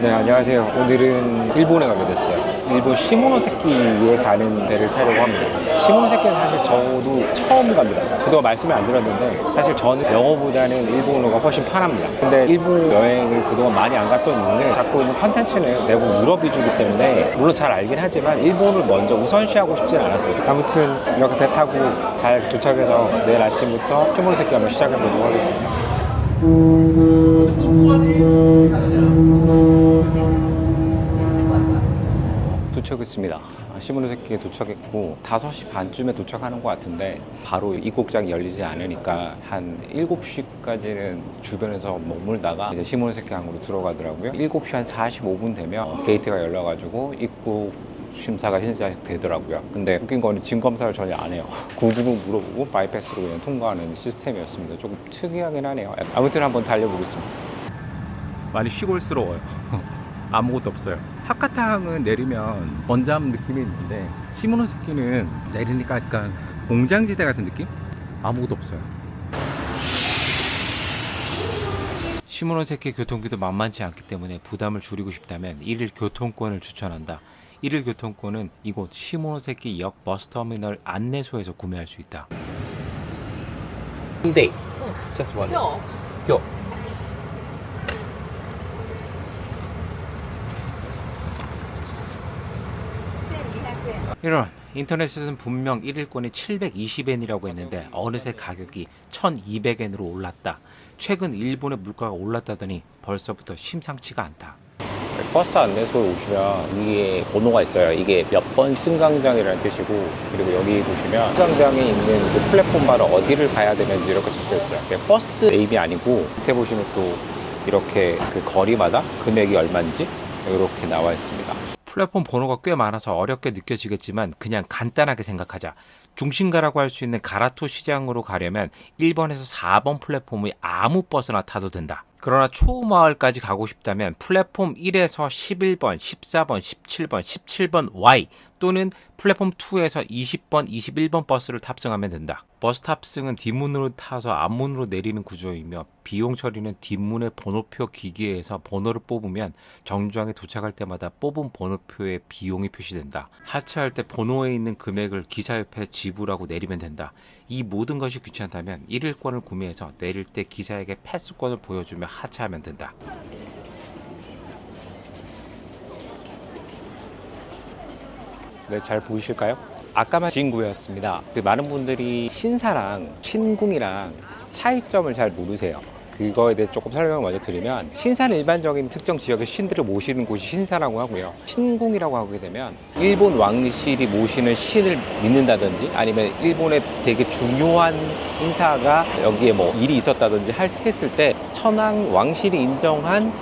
네, 안녕하세요. 오늘은 일본에 가게 됐어요. 일본 시모노세키에 가는 배를 타려고 합니다. 시모노세키는 사실 저도 처음 갑니다. 그동안 말씀을 안 드렸는데 사실 저는 영어보다는 일본어가 훨씬 편합니다. 근데 일본 여행을 그동안 많이 안 갔던 이유는 갖고 있는 컨텐츠는 대부분 유럽 위주이기 때문에 물론 잘 알긴 하지만 일본을 먼저 우선시하고 싶진 않았어요. 아무튼 이렇게 배 타고 잘 도착해서 내일 아침부터 시모노세키 한번 시작해 보도록 하겠습니다. 도착했습니다. 시모노세키에 도착했고 5시 반쯤에 도착하는 것 같은데 바로 입국장이 열리지 않으니까 한 7시까지는 주변에서 머물다가 이제 시모노세키 항으로 들어가더라고요. 7시 한 45분 되면 게이트가 열려가지고 입국 심사가 시작되더라고요. 근데 웃긴 거는 짐 검사를 전혀 안 해요. 구두로 물어보고 바이패스로 그냥 통과하는 시스템이었습니다. 조금 특이하긴 하네요. 아무튼 한번 달려보겠습니다. 많이 시골스러워요. 아무것도 없어요. 하카타항은 내리면 번잡 느낌이 있는데 시모노세키는 내리니까 약간 공장지대 같은 느낌? 아무것도 없어요. 시모노세키 교통비도 만만치 않기 때문에 부담을 줄이고 싶다면 1일 교통권을 추천한다. 1일 교통권은 이곳 시모노세키 역 버스터미널 안내소에서 구매할 수 있다. Day. Just one. 교. 이런 인터넷에서는 분명 1일권이 720엔이라고 했는데 어느새 가격이 1200엔으로 올랐다. 최근 일본의 물가가 올랐다더니 벌써부터 심상치가 않다. 버스 안내소에 오시면 위에 번호가 있어요. 이게 몇 번 승강장이라는 뜻이고, 그리고 여기 보시면 승강장에 있는 그 플랫폼 바로 어디를 가야 되는지 이렇게 적혀 있어요. 버스 네임이 아니고 밑에 보시면 또 이렇게 그 거리마다 금액이 얼마인지 이렇게 나와 있습니다. 플랫폼 번호가 꽤 많아서 어렵게 느껴지겠지만 그냥 간단하게 생각하자. 중심가라고 할 수 있는 가라토 시장으로 가려면 1번에서 4번 플랫폼의 아무 버스나 타도 된다. 그러나 초마을까지 가고 싶다면 플랫폼 1에서 11번, 14번, 17번, 17번 Y 또는 플랫폼 2에서 20번, 21번 버스를 탑승하면 된다. 버스 탑승은 뒷문으로 타서 앞문으로 내리는 구조이며 비용 처리는 뒷문의 번호표 기기에서 번호를 뽑으면 정류장에 도착할 때마다 뽑은 번호표에 비용이 표시된다. 하차할 때 번호에 있는 금액을 기사 옆에 지불하고 내리면 된다. 이 모든 것이 귀찮다면 1일권을 구매해서 내릴 때 기사에게 패스권을 보여주며 하차하면 된다. 네, 잘 보이실까요? 아까만 진구였습니다. 많은 분들이 신사랑 신궁이랑 차이점을 잘 모르세요. 그거에 대해서 조금 설명을 먼저 드리면, 신사는 일반적인 특정 지역의 신들을 모시는 곳이 신사라고 하고요. 신궁이라고 하게 되면 일본 왕실이 모시는 신을 믿는다든지 아니면 일본의 되게 중요한 인사가 여기에 뭐 일이 있었다든지 했을 때 천황 왕실이 인정한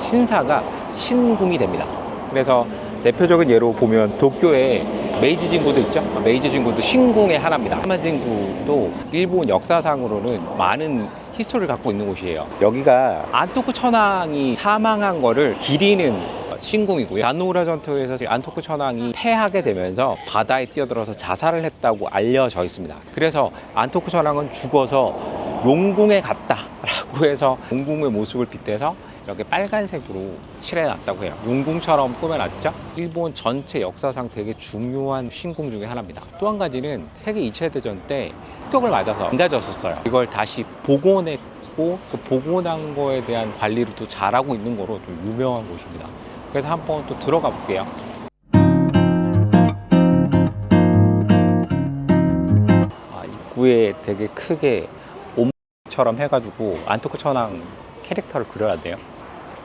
신사가 신궁이 됩니다. 그래서 대표적인 예로 보면 도쿄에 메이지 진구도 있죠. 메이지 진구도 신궁의 하나입니다. 하마 진구도 일본 역사상으로는 많은 히스토리를 갖고 있는 곳이에요. 여기가 안토쿠 천황이 사망한 거를 기리는 신궁이고요. 나노우라 전투에서 안토쿠 천황이 패하게 되면서 바다에 뛰어들어서 자살을 했다고 알려져 있습니다. 그래서 안토쿠 천황은 죽어서 용궁에 갔다라고 해서 용궁의 모습을 빗대서 이렇게 빨간색으로 칠해놨다고 해요. 용궁처럼 꾸며놨죠. 일본 전체 역사상 되게 중요한 신궁 중에 하나입니다. 또 한 가지는 세계 2차 대전 때 폭격을 맞아서 망가졌었어요. 이걸 다시 복원했고 그 복원한 거에 대한 관리를 또 잘하고 있는 거로 좀 유명한 곳입니다. 그래서 한번 또 들어가 볼게요. 입구에 되게 크게 옴처럼 해가지고 안토쿠 천황 캐릭터를 그려야 돼요.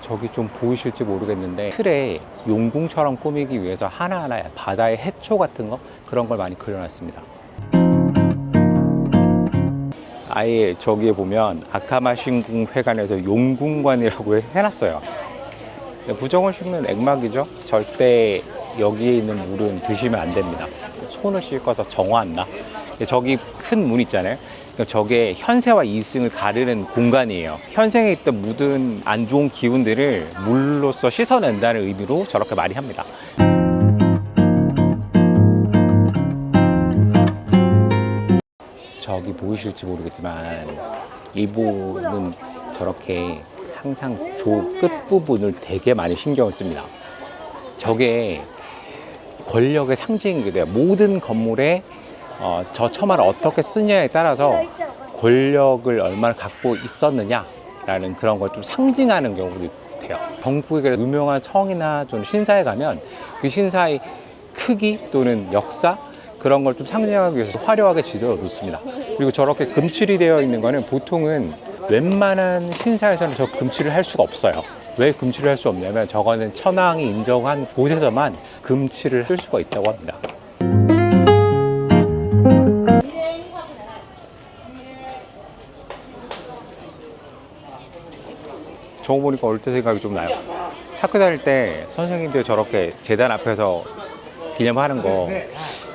저기 좀 보이실지 모르겠는데 틀에 용궁처럼 꾸미기 위해서 하나하나 바다의 해초 같은 거 그런 걸 많이 그려놨습니다. 아예 저기에 보면 아카마 신궁 회관에서 용궁관이라고 해놨어요. 부정을 씹는 액막이죠. 절대 여기에 있는 물은 드시면 안 됩니다. 손을 씻어서 정화한다. 저기 큰 문 있잖아요. 저게 현세와 이승을 가르는 공간이에요. 현생에 있던 묻은 안 좋은 기운들을 물로써 씻어낸다는 의미로 저렇게 많이 합니다. 저기 보이실지 모르겠지만 일본은 저렇게 항상 조 끝부분을 되게 많이 신경을 씁니다. 저게 권력의 상징이 돼요. 모든 건물에 저 처마를 어떻게 쓰냐에 따라서 권력을 얼마나 갖고 있었느냐라는 그런 걸 좀 상징하는 경우도 돼요. 전국의 유명한 성이나 좀 신사에 가면 그 신사의 크기 또는 역사 그런 걸 좀 상징하기 위해서 화려하게 지어 놓습니다. 그리고 저렇게 금칠이 되어 있는 거는 보통은 웬만한 신사에서는 저 금칠을 할 수가 없어요. 왜 금칠을 할 수 없냐면 저거는 천황이 인정한 곳에서만 금칠을 쓸 수가 있다고 합니다. 저거 보니까 어릴 때 생각이 좀 나요. 학교 다닐 때 선생님들 저렇게 재단 앞에서 기념하는 거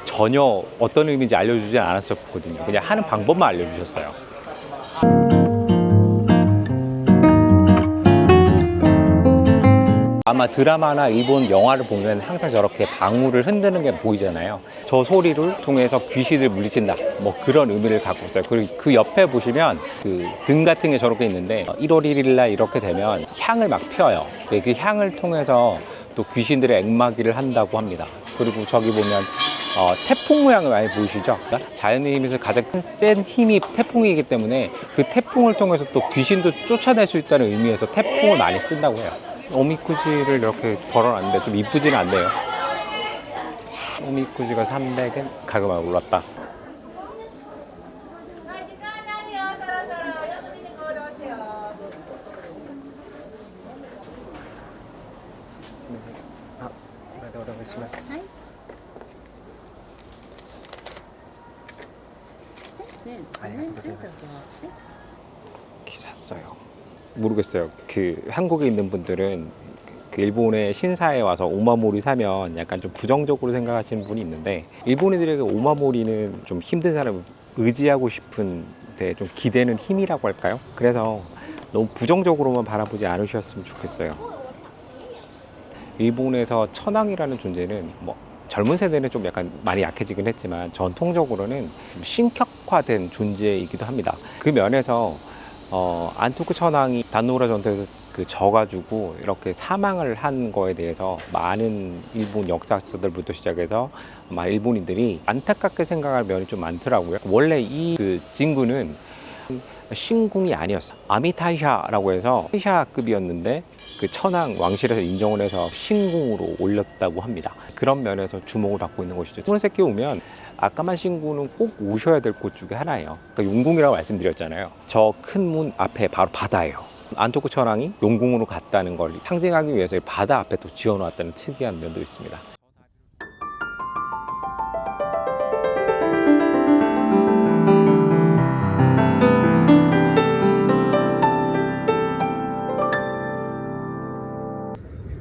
전혀 어떤 의미인지 알려주지 않았었거든요. 그냥 하는 방법만 알려주셨어요. 아마 드라마나 일본 영화를 보면 항상 저렇게 방울을 흔드는 게 보이잖아요. 저 소리를 통해서 귀신을 물리친다 뭐 그런 의미를 갖고 있어요. 그리고 그 옆에 보시면 그 등 같은 게 저렇게 있는데 1월 1일 날 이렇게 되면 향을 막 펴요. 그 향을 통해서 또 귀신들의 액막이를 한다고 합니다. 그리고 저기 보면 태풍 모양을 많이 보이시죠? 자연의 힘에서 가장 센 힘이 태풍이기 때문에 그 태풍을 통해서 또 귀신도 쫓아낼 수 있다는 의미에서 태풍을 많이 쓴다고 해요. 오미쿠지를 이렇게 걸어놨는데 좀 이쁘지는 않네요. 오미쿠지가 300엔 가격이 올랐다. 쿠키 샀어요. 모르겠어요. 그 한국에 있는 분들은 그 일본의 신사에 와서 오마모리 사면 약간 좀 부정적으로 생각하시는 분이 있는데 일본인들에게 오마모리는 좀 힘든 사람을 의지하고 싶은데 좀 기대는 힘이라고 할까요? 그래서 너무 부정적으로만 바라보지 않으셨으면 좋겠어요. 일본에서 천황이라는 존재는 뭐 젊은 세대는 좀 약간 많이 약해지긴 했지만 전통적으로는 좀 신격화된 존재이기도 합니다. 그 면에서 안토쿠 천황이 단노우라 전투에서 그 져가지고 이렇게 사망을 한 거에 대해서 많은 일본 역사서들부터 시작해서 아마 일본인들이 안타깝게 생각할 면이 좀 많더라고요. 원래 이 그 진구는 신궁이 아니었어. 아미타이샤라고 해서 타이샤급이었는데 그 천황 왕실에서 인정을 해서 신궁으로 올렸다고 합니다. 그런 면에서 주목을 받고 있는 것이죠. 스물세끼 오면 아까만 신궁은 꼭 오셔야 될 곳 중에 하나예요. 그러니까 용궁이라고 말씀드렸잖아요. 저 큰 문 앞에 바로 바다예요. 안토쿠 천황이 용궁으로 갔다는 걸 상징하기 위해서 바다 앞에 또 지어놓았다는 특이한 면도 있습니다.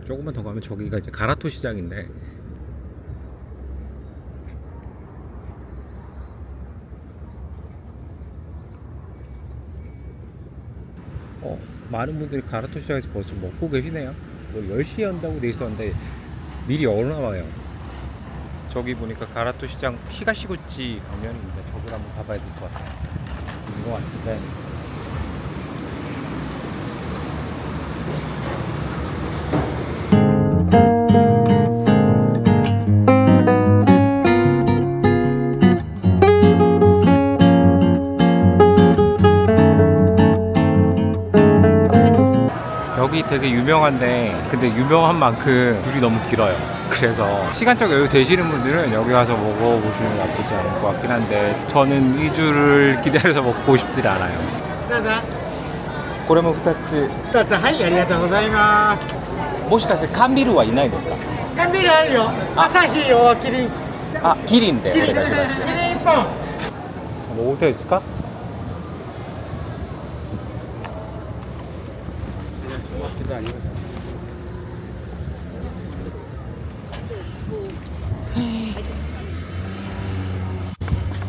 조금만 더 가면 저기가 이제 가라토 시장인데 많은 분들이 가라토 시장에서 벌써 먹고 계시네요. 뭐 10시에 한다고 돼 있었는데 미리 얼어나와요. 저기 보니까 가라토 시장 히가시구치 방면인데 저걸 한번 가봐야 될 것 같아요. 이거 같은데 여기 되게 유명한데 근데 유명한 만큼 줄이 너무 길어요. 그래서 시간적 여유 되시는 분들은 여기 와서 먹어보시면 나쁘지 않을 것 같긴 한데 저는 이 줄을 기다려서 먹고 싶질 않아요. これも2つ2つはいありがとうございます。もしかして缶ビールはいないですか？缶ビールあるよ。朝日をキリン。あ、キリンでおキリン。願いします。キリン1本。 먹을 때 있을까?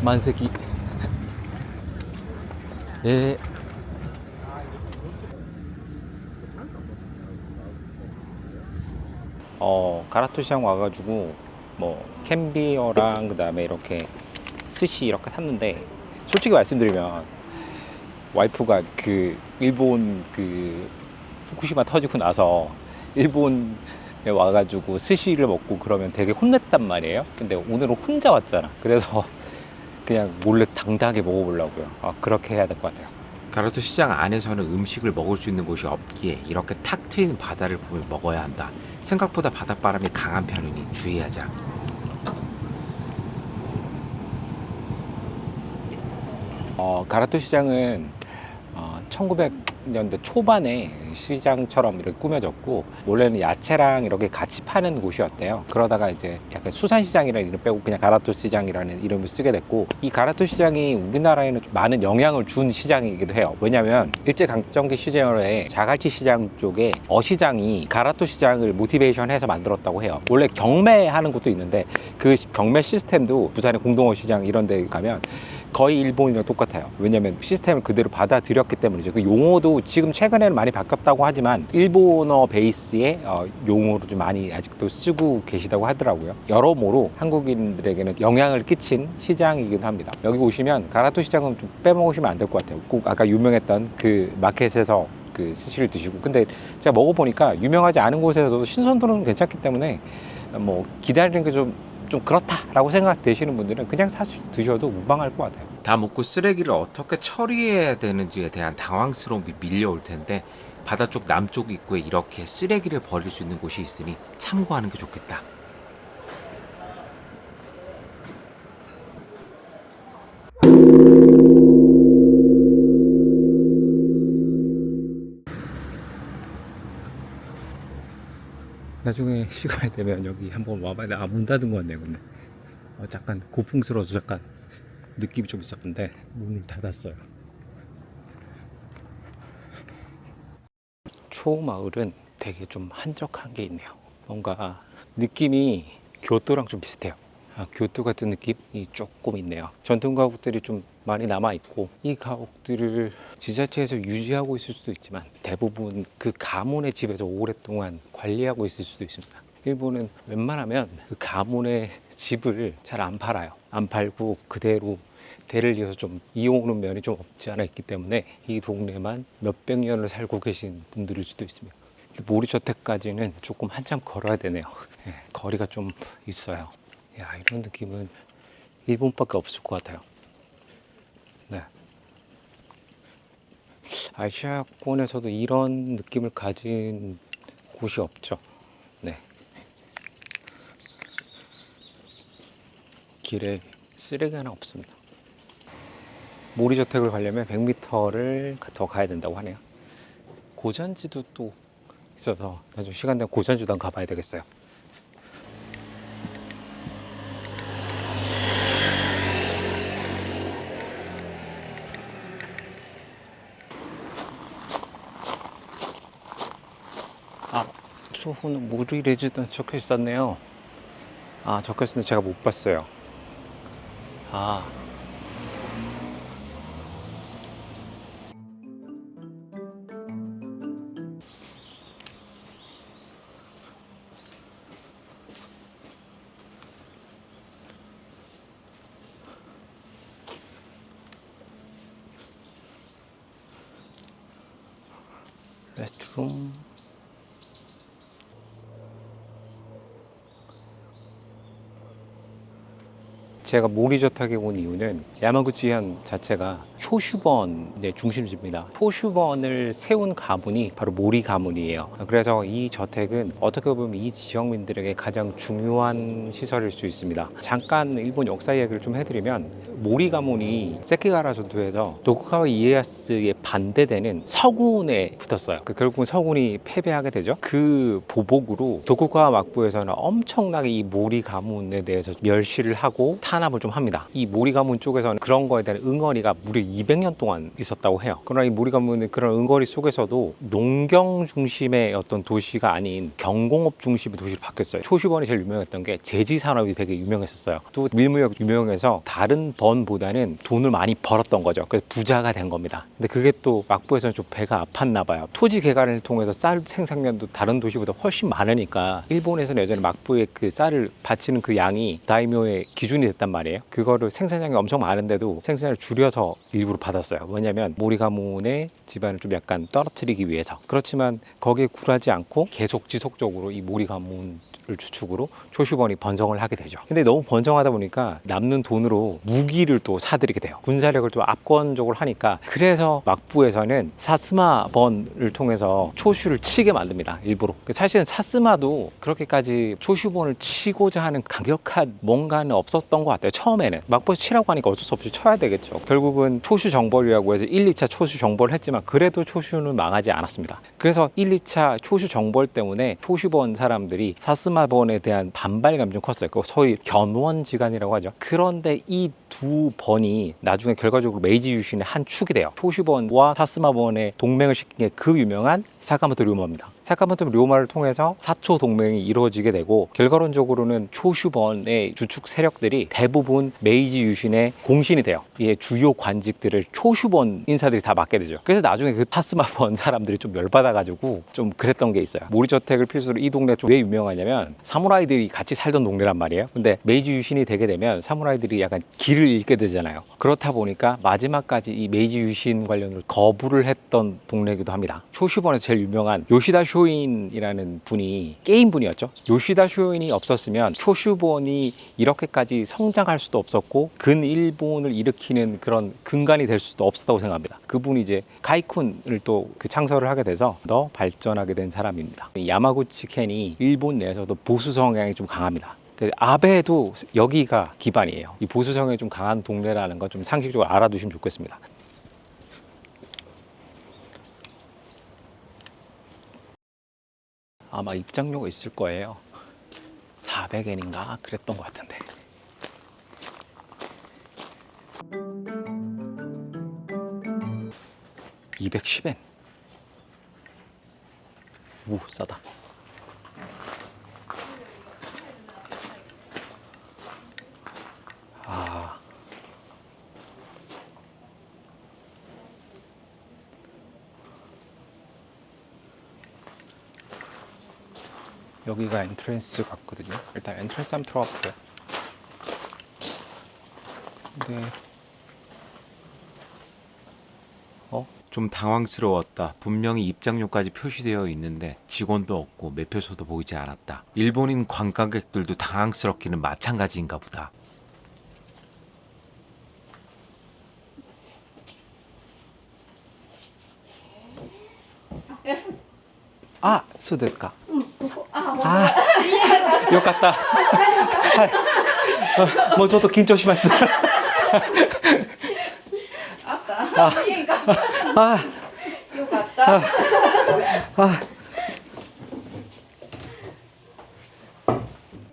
만세기. 예. 가라토 시장 와가지고 뭐 캔비어랑 그 다음에 이렇게 스시 이렇게 샀는데 솔직히 말씀드리면 와이프가 그 일본 그 후쿠시마 터지고 나서 일본에 와가지고 스시를 먹고 그러면 되게 혼냈단 말이에요. 근데 오늘은 혼자 왔잖아. 그래서 그냥 몰래 당당하게 먹어보려고요. 그렇게 해야 될 것 같아요. 가로토 시장 안에서는 음식을 먹을 수 있는 곳이 없기에 이렇게 탁 트인 바다를 보며 먹어야 한다. 생각보다 바닷바람이 강한 편이니 주의하자. 가라토 시장은 1900년대 초반에 시장처럼 이렇게 꾸며졌고, 원래는 야채랑 이렇게 같이 파는 곳이었대요. 그러다가 이제 약간 수산시장이라는 이름 빼고 그냥 가라토 시장이라는 이름을 쓰게 됐고, 이 가라토 시장이 우리나라에는 좀 많은 영향을 준 시장이기도 해요. 왜냐면 일제강점기 시절에 자갈치 시장 쪽에 어시장이 가라토 시장을 모티베이션 해서 만들었다고 해요. 원래 경매하는 곳도 있는데 그 경매 시스템도 부산의 공동어시장 이런 데 가면 거의 일본이랑 똑같아요. 왜냐면 시스템을 그대로 받아들였기 때문이죠. 그 용어도 지금 최근에는 많이 바뀌었다고 하지만 일본어 베이스의 용어로 좀 많이 아직도 쓰고 계시다고 하더라고요. 여러모로 한국인들에게는 영향을 끼친 시장이기도 합니다. 여기 오시면 가라토 시장은 좀 빼먹으시면 안 될 것 같아요. 꼭 아까 유명했던 그 마켓에서 그 스시를 드시고, 근데 제가 먹어보니까 유명하지 않은 곳에서도 신선도는 괜찮기 때문에 뭐 기다리는 게 좀 그렇다라고 생각되시는 분들은 그냥 드셔도 무방할 것 같아요. 다 먹고 쓰레기를 어떻게 처리해야 되는지에 대한 당황스러움이 밀려올 텐데, 바다 쪽 남쪽 입구에 이렇게 쓰레기를 버릴 수 있는 곳이 있으니 참고하는 게 좋겠다. 나중에 시간이 되면 여기 한번 와봐야 돼. 문 닫은 것 같네요. 근데 잠깐 고풍스러워서 잠깐 느낌이 좀 있었는데 문을 닫았어요. 초마을은 되게 좀 한적한 게 있네요. 뭔가 느낌이 교토랑 좀 비슷해요. 교토 같은 느낌이 조금 있네요. 전통 가옥들이 좀 많이 남아있고, 이 가옥들을 지자체에서 유지하고 있을 수도 있지만 대부분 그 가문의 집에서 오랫동안 관리하고 있을 수도 있습니다. 일본은 웬만하면 그 가문의 집을 잘 안 팔아요. 안 팔고 그대로 대를 이어서 좀 이용하는 면이 좀 없지 않아 있기 때문에 이 동네만 몇백 년을 살고 계신 분들일 수도 있습니다. 모리저택까지는 조금 한참 걸어야 되네요. 거리가 좀 있어요. 야, 이런 느낌은 일본밖에 없을 것 같아요. 네. 아시아권에서도 이런 느낌을 가진 곳이 없죠. 네. 길에 쓰레기 하나 없습니다. 모리저택을 가려면 100m를 더 가야 된다고 하네요. 고잔지도 또 있어서 나중에 시간 되면 고잔지도 한번 가봐야 되겠어요. 소호는 모리 레지던스 적혀 있었네요. 적혀 있었는데 제가 못 봤어요. 레스트룸. 제가 모리저택에 온 이유는 야마구치현 자체가 쇼슈번의 중심지입니다. 쇼슈번을 세운 가문이 바로 모리 가문이에요. 그래서 이 저택은 어떻게 보면 이 지역민들에게 가장 중요한 시설일 수 있습니다. 잠깐 일본 역사 이야기를 좀 해드리면, 모리 가문이 세키가라 전투에서 도쿠가와 이에야스에 반대되는 서군에 붙었어요. 결국은 서군이 패배하게 되죠. 그 보복으로 도쿠가와 막부에서는 엄청나게 이 모리 가문에 대해서 멸시를 하고 탄압을 좀 합니다. 이 모리 가문 쪽에서는 그런 거에 대한 응어리가 무려 200년 동안 있었다고 해요. 그러나 이 모리 가문은 그런 응어리 속에서도 농경 중심의 어떤 도시가 아닌 경공업 중심의 도시로 바뀌었어요. 초슈번이 제일 유명했던 게 제지 산업이 되게 유명했었어요. 또 밀무역 유명해서 다른 번보다는 돈을 많이 벌었던 거죠. 그래서 부자가 된 겁니다. 근데 그게 또 막부에서는 좀 배가 아팠나 봐요. 토지 개간을 통해서 쌀 생산량도 다른 도시보다 훨씬 많으니까 일본에서는 예전에 막부에 그 쌀을 바치는 그 양이 다이묘의 기준이 됐단 많단 말이에요. 그거를 생산량이 엄청 많은데도 생산을 줄여서 일부러 받았어요. 왜냐면 모리 가문의 집안을 좀 약간 떨어뜨리기 위해서. 그렇지만 거기에 굴하지 않고 계속 지속적으로 이 모리 가문 주축으로 초슈번이 번성을 하게 되죠. 근데 너무 번성하다 보니까 남는 돈으로 무기를 또 사들이게 돼요. 군사력을 또 압권적으로 하니까. 그래서 막부에서는 사스마번을 통해서 초슈를 치게 만듭니다. 일부러. 사실은 사스마도 그렇게까지 초슈번을 치고자 하는 강력한 뭔가는 없었던 것 같아요. 처음에는 막부에서 치라고 하니까 어쩔 수 없이 쳐야 되겠죠. 결국은 초슈 정벌이라고 해서 1, 2차 초슈 정벌을 했지만 그래도 초슈는 망하지 않았습니다. 그래서 1, 2차 초슈 정벌 때문에 초슈번 사람들이 사스마번에 대한 반발감이 좀 컸어요. 그 소위 견원지간이라고 하죠. 그런데 이 두 번이 나중에 결과적으로 메이지 유신의 한 축이 돼요. 초슈번과 사스마번의 동맹을 시킨 게 그 유명한 사카모토 료마입니다. 사카모토 료마를 통해서 사초 동맹이 이루어지게 되고, 결과론적으로는 초슈번의 주축 세력들이 대부분 메이지 유신의 공신이 돼요. 이 주요 관직들을 초슈번 인사들이 다 맡게 되죠. 그래서 나중에 그 사스마번 사람들이 좀 열받아가지고 좀 그랬던 게 있어요. 모리저택을 필수로 이 동네가 좀 왜 유명하냐면 사무라이들이 같이 살던 동네란 말이에요. 근데 메이지 유신이 되게 되면 사무라이들이 약간 길을 잃게 되잖아요. 그렇다 보니까 마지막까지 이 메이지 유신 관련으로 거부를 했던 동네이기도 합니다. 초슈번에서 제일 유명한 요시다 쇼인이라는 분이 게임 분이었죠. 요시다 쇼인이 없었으면 초슈번이 이렇게까지 성장할 수도 없었고 근일본을 일으키는 그런 근간이 될 수도 없었다고 생각합니다. 그분이 이제 가이쿤을 또 그 창설을 하게 돼서 더 발전하게 된 사람입니다. 야마구치 켄이 일본 내에서도 보수 성향이 좀 강합니다. 아베도 여기가 기반이에요. 이 보수 성향이 좀 강한 동네라는 거 좀 상식적으로 알아두시면 좋겠습니다. 아마 입장료가 있을 거예요. 400엔인가 그랬던 것 같은데. $210. 오, 싸다. 아. 여기가 엔트랜스 같거든요. 일단 엔트랜스 한번 들어가 볼게요. 근데 좀 당황스러웠다. 분명히 입장료까지 표시되어 있는데 직원도 없고 매표소도 보이지 않았다. 일본인 관광객들도 당황스럽기는 마찬가지인가 보다. 아,そうですか。あ、よかった。はい。もうちょっと緊張しました。あったいいんかあ、よかったあ、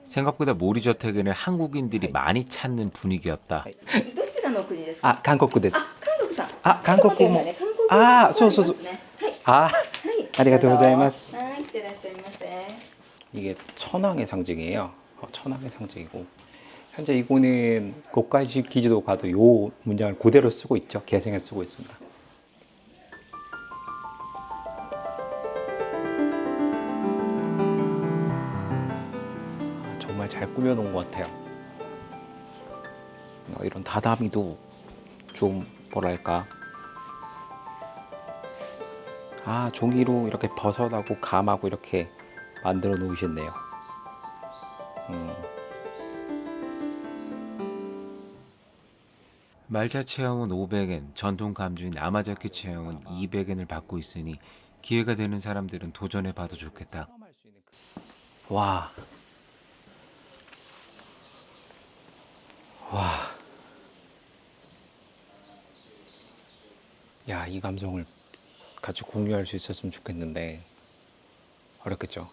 생각보다 모리저택에는 한국인들이 많이 찾는 분위기였다. どちらの国ですか？あ、韓国です。あ、韓国さん。あ、韓国も。あ、あ、そうそうそう。あ、ありがとうございます。はい、いってらっしゃいませ。 이게 천황의 상징이에요. 천황의 상징이고, 현재 이거는 고가의 기지도 가도 요 문장을 그대로 쓰고 있죠. 개성에 쓰고 있습니다. 정말 잘 꾸며놓은 것 같아요. 이런 다다미도 좀 뭐랄까, 종이로 이렇게 버섯하고 감하고 이렇게 만들어 놓으셨네요. 말차 체험은 500엔, 전통 감주인 아마자키 체험은 200엔을 받고 있으니 기회가 되는 사람들은 도전해봐도 좋겠다. 와. 와. 야, 이 감성을 같이 공유할 수 있었으면 좋겠는데 어렵겠죠.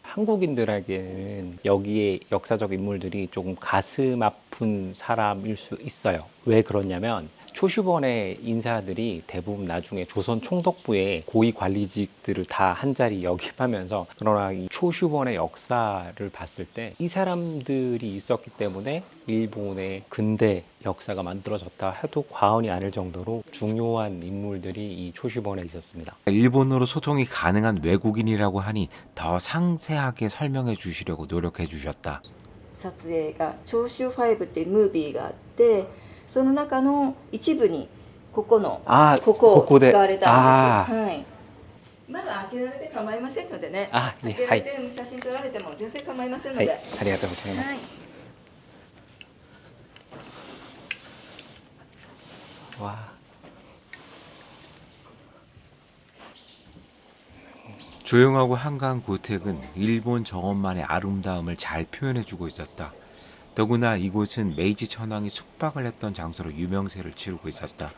한국인들에게는 여기에 역사적 인물들이 조금 가슴 아픈 사람일 수 있어요. 왜 그러냐면 초슈번의 인사들이 대부분 나중에 조선 총독부의 고위 관리직들을 다 한 자리 역임하면서, 그러나 이 초슈번의 역사를 봤을 때 이 사람들이 있었기 때문에 일본의 근대 역사가 만들어졌다 해도 과언이 아닐 정도로 중요한 인물들이 이 초슈번에 있었습니다. 일본어로 소통이 가능한 외국인이라고 하니 더 상세하게 설명해 주시려고 노력해 주셨다. 撮影が長州5っていうムービーがあって、その中の一部にここのあ、ここをここで。使われたあんです。はい。まだ開けられて構いませんのでね。あ、開けられて写真撮られても全然構いませんのはい、で。ありがとうございまはい。す。와. 조용하고 한가한 고택은 일본 정원만의 아름다움을 잘 표현해주고 있었다. 더구나 이곳은 메이지 천황이 숙박을 했던 장소로 유명세를 치르고 있었다.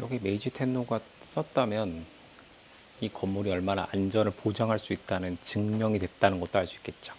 여기 메이지 텐노가 썼다면 이 건물이 얼마나 안전을 보장할 수 있다는 증명이 됐다는 것도 알 수 있겠죠.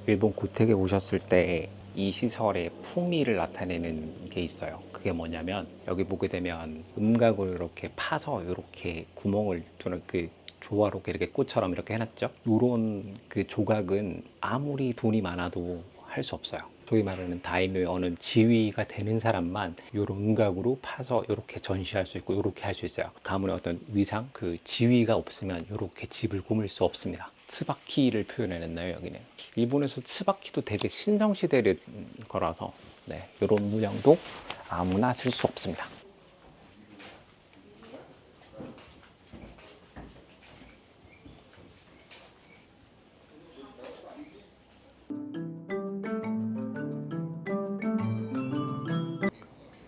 일본 고택에 오셨을 때 이 시설의 풍미를 나타내는 게 있어요. 그게 뭐냐면 여기 보게 되면 음각을 이렇게 파서 이렇게 구멍을 뚫는 그 조화롭게 이렇게 꽃처럼 이렇게 해놨죠. 이런 그 조각은 아무리 돈이 많아도 할 수 없어요. 소위 말하는 다이묘의 어느 지위가 되는 사람만 이런 음각으로 파서 이렇게 전시할 수 있고 이렇게 할 수 있어요. 가문의 어떤 위상, 그 지위가 없으면 이렇게 집을 꾸밀 수 없습니다. 츠바키를 표현해냈나요, 여기는? 일본에서 츠바키도 되게 신성시대의 거라서 네, 이런 문양도 아무나 쓸 수 없습니다.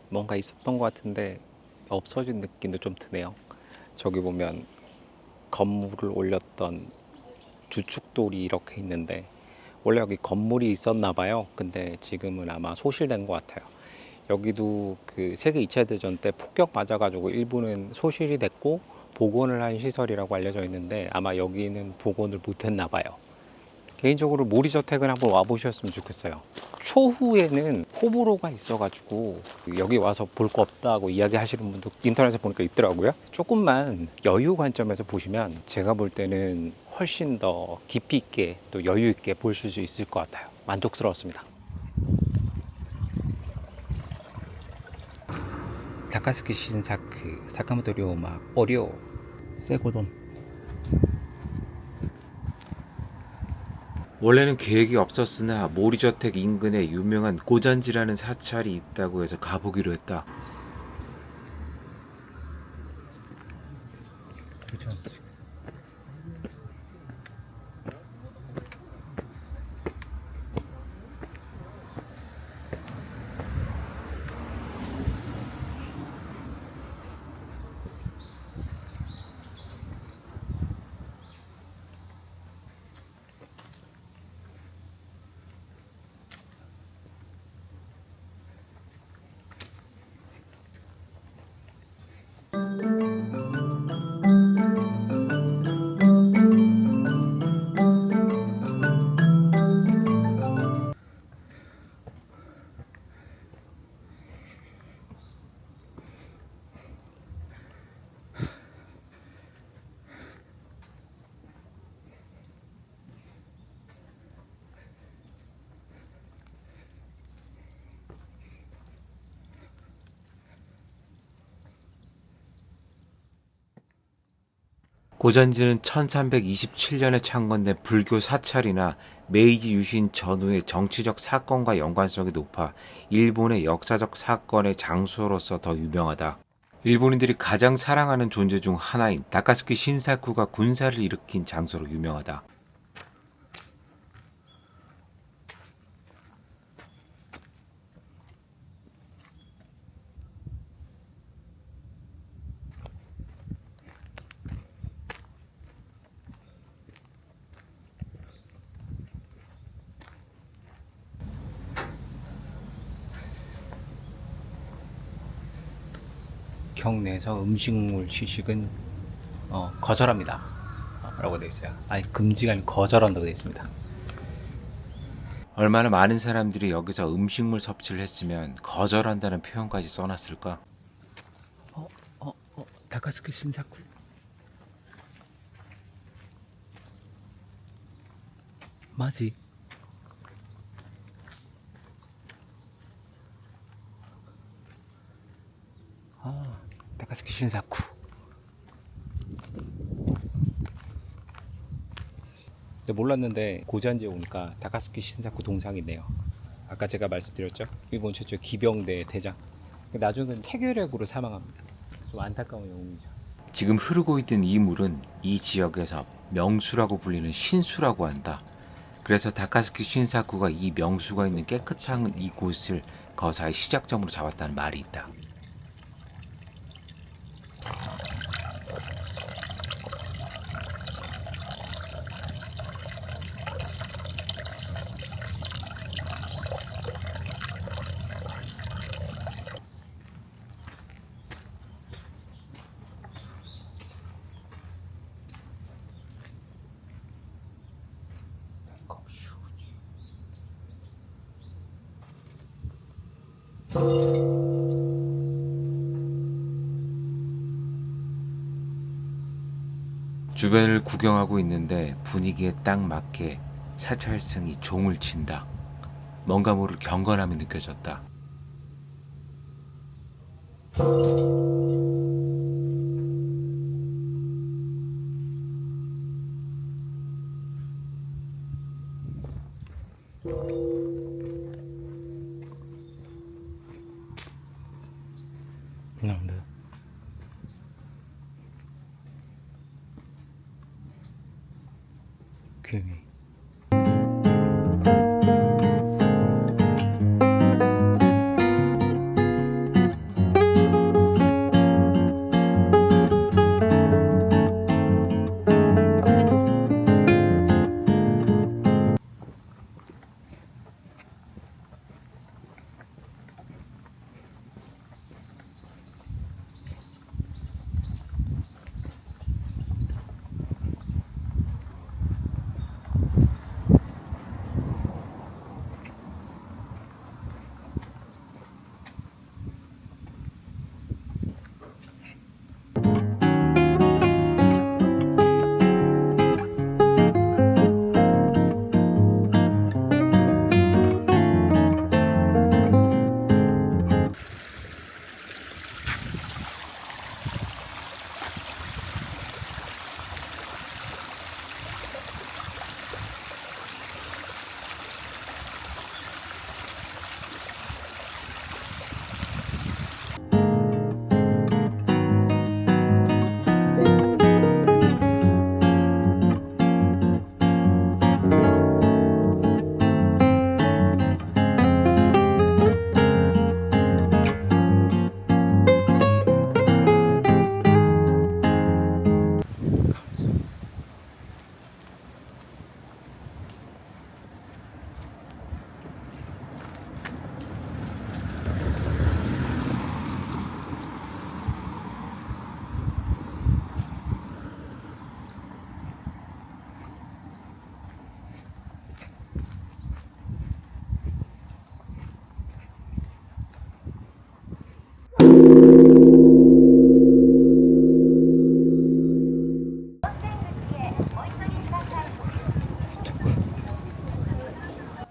뭔가 있었던 것 같은데 없어진 느낌도 좀 드네요. 저기 보면 건물을 올렸던 주축돌이 이렇게 있는데 원래 여기 건물이 있었나 봐요. 근데 지금은 아마 소실된 것 같아요. 여기도 그 세계 2차 대전 때 폭격 맞아가지고 일부는 소실이 됐고 복원을 한 시설이라고 알려져 있는데 아마 여기는 복원을 못했나 봐요. 개인적으로 모리저택을 한번 와보셨으면 좋겠어요. 초후에는 호불호가 있어가지고 여기 와서 볼 거 없다고 이야기하시는 분도 인터넷에 보니까 있더라고요. 조금만 여유 관점에서 보시면 제가 볼 때는 훨씬 더 깊이 있게 또 여유 있게 보실 수 있을 것 같아요. 만족스러웠습니다. 다카스키 신사쿠 사카모토 료마 오료 세고돈. 원래는 계획이 없었으나 모리저택 인근에 유명한 고잔지라는 사찰이 있다고 해서 가보기로 했다. 고잔지는 1327년에 창건된 불교 사찰이나 메이지 유신 전후의 정치적 사건과 연관성이 높아 일본의 역사적 사건의 장소로서 더 유명하다. 일본인들이 가장 사랑하는 존재 중 하나인 다카스키 신사쿠가 군사를 일으킨 장소로 유명하다. 경내에서 음식물 취식은 거절합니다. 라고 되어 있어요. 아니 금지가 아니고 거절한다고 되어 있습니다. 얼마나 많은 사람들이 여기서 음식물 섭취를 했으면 거절한다는 표현까지 써놨을까? 다카스키 신사쿠. 맞지? 아, 다카스키 신사쿠. 근데 몰랐는데 고잔지에 오니까 다카스키 신사쿠 동상이네요. 아까 제가 말씀드렸죠? 일본 최초의 기병대 대장. 나중에는 폐결핵으로 사망합니다. 좀 안타까운 영웅이죠. 지금 흐르고 있는 이 물은 이 지역에서 명수라고 불리는 신수라고 한다. 그래서 다카스키 신사쿠가 이 명수가 있는 깨끗한 이곳을 거사의 시작점으로 잡았다는 말이 있다. 주변을 구경하고 있는데 분위기에 딱 맞게 사찰승이 종을 친다. 뭔가 모를 경건함이 느껴졌다. 나온다. 귀여워.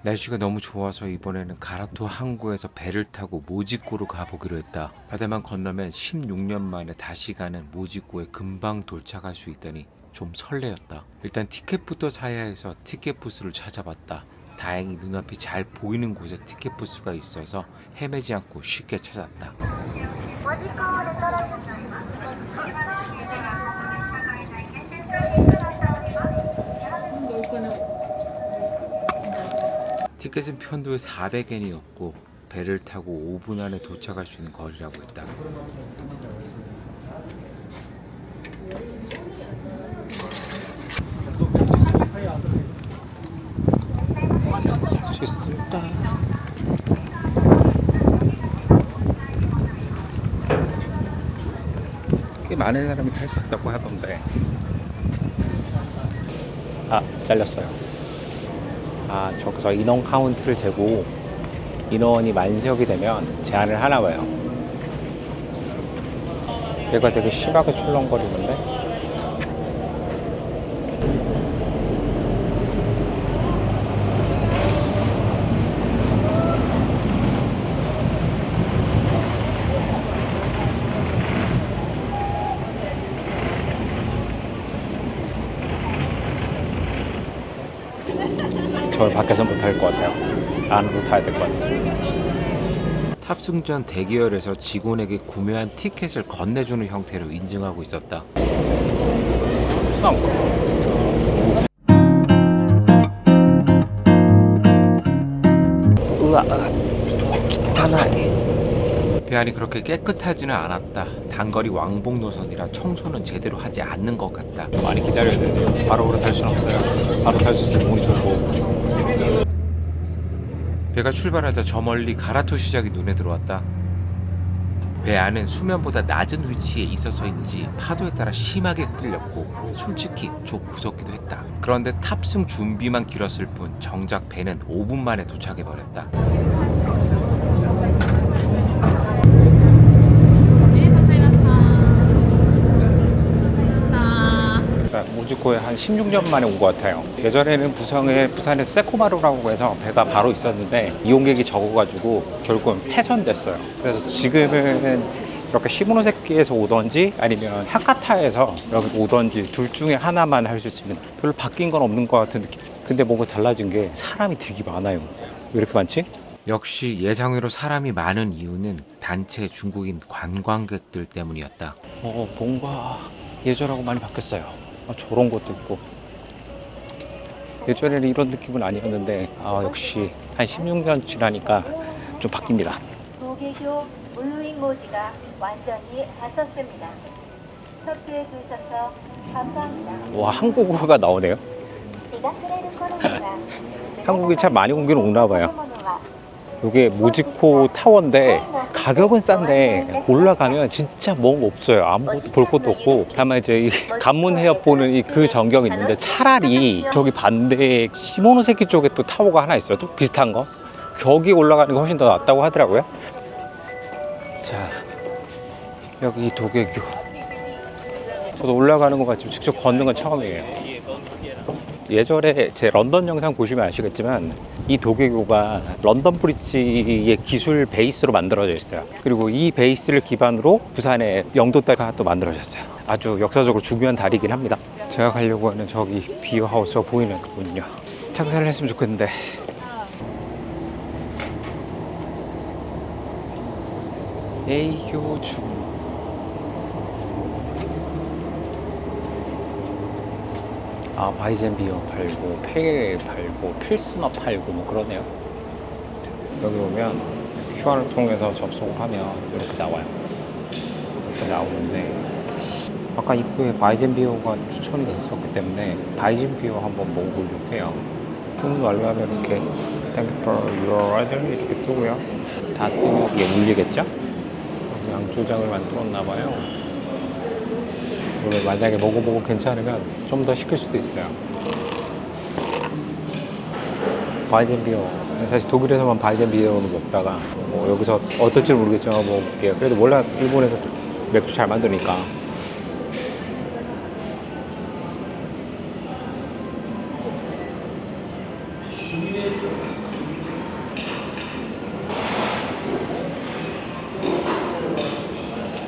날씨가 너무 좋아서 이번에는 가라토 항구에서 배를 타고 모지코로 가보기로 했다. 바다만 건너면 16년 만에 다시 가는 모지코에 금방 도착할 수 있다니 좀 설레었다. 일단 티켓부터 사야 해서 티켓 부스를 찾아봤다. 다행히 눈앞이 잘 보이는 곳에 티켓 부스가 있어서 헤매지 않고 쉽게 찾았다. 티켓은 편도에 400엔이었고 배를 타고 5분 안에 도착할 수 있는 거리라고 했다. 할 수 있을까? 꽤 많은 사람이 탈 수 있다고 하던데. 아, 잘렸어요. 아, 저기서 인원 카운트를 재고 인원이 만석이 되면 제한을 하나 봐요. 얘가 되게 심하게 출렁거리는데. 저는 밖에서 못 할 것 같아요. 안으로 타야 될 것 같아요. 탑승전 대기열에서 직원에게 구매한 티켓을 건네주는 형태로 인증하고 있었다. 우와, 기타나이. 배 안이 그렇게 깨끗하지는 않았다. 단거리 왕복 노선이라 청소는 제대로 하지 않는 것 같다. 많이 기다려야 되는데 바로 탈 수는 없어요. 바로 탈 수 있으면 운이 좋고. 배가 출발하자 저 멀리 가라토 시작이 눈에 들어왔다. 배 안은 수면보다 낮은 위치에 있어서인지 파도에 따라 심하게 흔들렸고 솔직히 좀 무섭기도 했다. 그런데 탑승 준비만 길었을 뿐 정작 배는 5분 만에 도착해버렸다. 모지코에 한 16년 만에 온 것 같아요. 예전에는 부산에서 세코마루라고 해서 배가 바로 있었는데 이용객이 적어가지고 결국은 폐선됐어요. 그래서 지금은 이렇게 시모노세키에서 오던지 아니면 하카타에서 여기 오던지 둘 중에 하나만 할 수 있습니다. 별로 바뀐 건 없는 것 같은 느낌. 근데 뭔가 달라진 게 사람이 되게 많아요. 왜 이렇게 많지? 역시 예상외로 사람이 많은 이유는 단체 중국인 관광객들 때문이었다. 뭔가 예전하고 많이 바뀌었어요. 저런 것도 있고. 예전에는 이런 느낌은 아니었는데 역시 한 16년 지나니까 좀 바뀝니다. 도계교 물루인 모지가 완전히 바뀌었습니다. 협조해 주셔서 감사합니다. 와, 한국어가 나오네요. 한국이 참 많이 오긴 오나 봐요. 이게 모지코 타워인데 가격은 싼데 올라가면 진짜 뭔가 없어요. 아무것도 볼 것도 없고. 다만 이제 이 관문 해협 보는 그 전경이 있는데 차라리 저기 반대에 시모노세키 쪽에 또 타워가 하나 있어요. 또 비슷한 거. 거기 올라가는 게 훨씬 더 낫다고 하더라고요. 자, 여기 도계교. 저도 올라가는 거 같지만 직접 걷는 건 처음이에요. 예전에 제 런던 영상 보시면 아시겠지만 이 도계교가 런던 브릿지의 기술 베이스로 만들어져 있어요. 그리고 이 베이스를 기반으로 부산의 영도다리가 또 만들어졌어요. 아주 역사적으로 중요한 다리이긴 합니다. 제가 가려고 하는 저기 비어하우스가 보이는 그분요. 장사를 했으면 좋겠는데. A교 중 바이젠비어 팔고 페일 팔고 필스너 팔고 뭐 그러네요. 여기 보면 QR을 통해서 접속을 하면 이렇게 나와요. 이렇게 나오는데 아까 입구에 바이젠비어가 추천이 됐었기 때문에 바이젠비어 한번 먹어보려고 해요. 주문 완료하면 이렇게 Thank you for your order 이렇게 뜨고요. 다 뜨면 이게 물리겠죠? 양조장을 만들었나 봐요. 오늘 만약에 먹어보고 괜찮으면 좀 더 시킬 수도 있어요. 바이젠비어. 사실 독일에서만 바이젠비어를 먹다가 여기서 어떨지 모르겠지만 먹을게요. 그래도 몰라, 일본에서 맥주 잘 만드니까.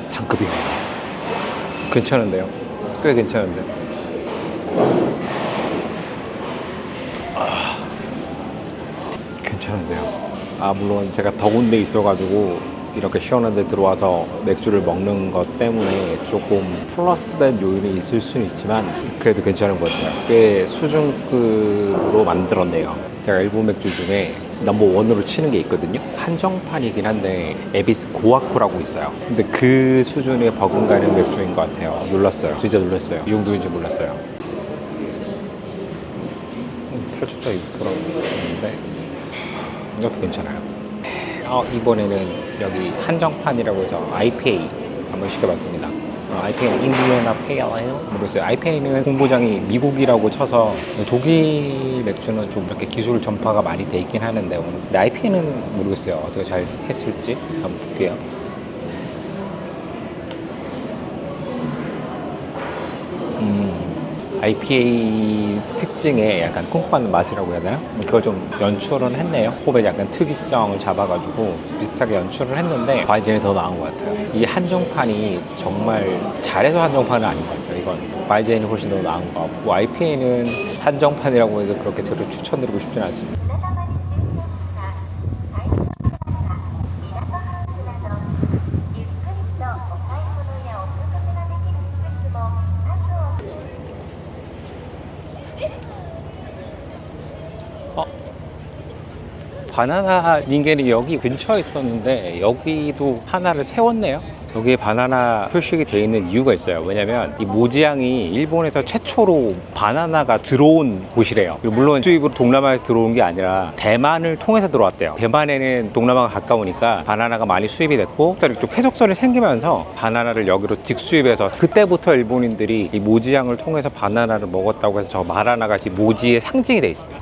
상급이에요. 괜찮은데요? 꽤 괜찮은데. 괜찮은데요. 물론 제가 더운 데 있어가지고 이렇게 시원한 데 들어와서 맥주를 먹는 것 때문에 조금 플러스된 요인이 있을 수는 있지만 그래도 괜찮은 것 같아요. 꽤 수준급으로 만들었네요. 제가 일본 맥주 중에 넘버원으로 치는 게 있거든요. 한정판이긴 한데 에비스 고아쿠라고 있어요. 근데 그 수준에 버금가는 맥주인 것 같아요. 놀랐어요. 진짜 놀랐어요. 이 정도인지 몰랐어요. 8.6%인데 이것도 괜찮아요. 이번에는 여기 한정판이라고 해서 IPA 한번 시켜봤습니다. IPA는 인디애나 페일 에일 모르겠어요. IPA는 홍보장이 미국이라고 쳐서 독일 맥주는 좀 이렇게 기술 전파가 많이 돼 있긴 하는데 근데 IPA는 모르겠어요. 어떻게 잘 했을지 한번 볼게요. IPA 특징의 약간 콩콩한 맛이라고 해야 되나? 그걸 좀 연출은 했네요. 호흡의 약간 특이성을 잡아가지고 비슷하게 연출을 했는데 바이젠이 더 나은 것 같아요. 이 한정판이 정말 잘해서 한정판은 아닌 것 같아요. 이건 YJ는 훨씬 더 나은 것 같고 IPA는 한정판이라고 해서 그렇게 저를 추천드리고 싶지는 않습니다. 皆様に注意ですが、最初から港ハウスなどゆっくりとお買い物やお食事ができる施設も数多く 바나나 닌겐이 여기 근처에 있었는데 여기도 하나를 세웠네요. 여기에 바나나 표식이 되어 있는 이유가 있어요. 왜냐면 이 모지양이 일본에서 최초로 바나나가 들어온 곳이래요. 물론 수입으로 동남아에서 들어온 게 아니라 대만을 통해서 들어왔대요. 대만에는 동남아가 가까우니까 바나나가 많이 수입이 됐고 좀 쾌속선이 생기면서 바나나를 여기로 직수입해서 그때부터 일본인들이 이 모지양을 통해서 바나나를 먹었다고 해서 저 바나나가 모지의 상징이 되어 있습니다.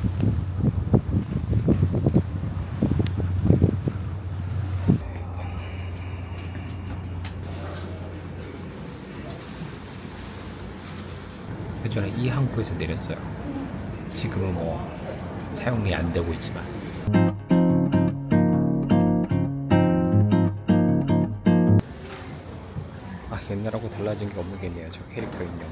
저는 이 항구에서 내렸어요. 지금은 뭐 사용이 안 되고 있지만. 아, 옛날하고 달라진 게 없겠네요. 저 캐릭터 인형.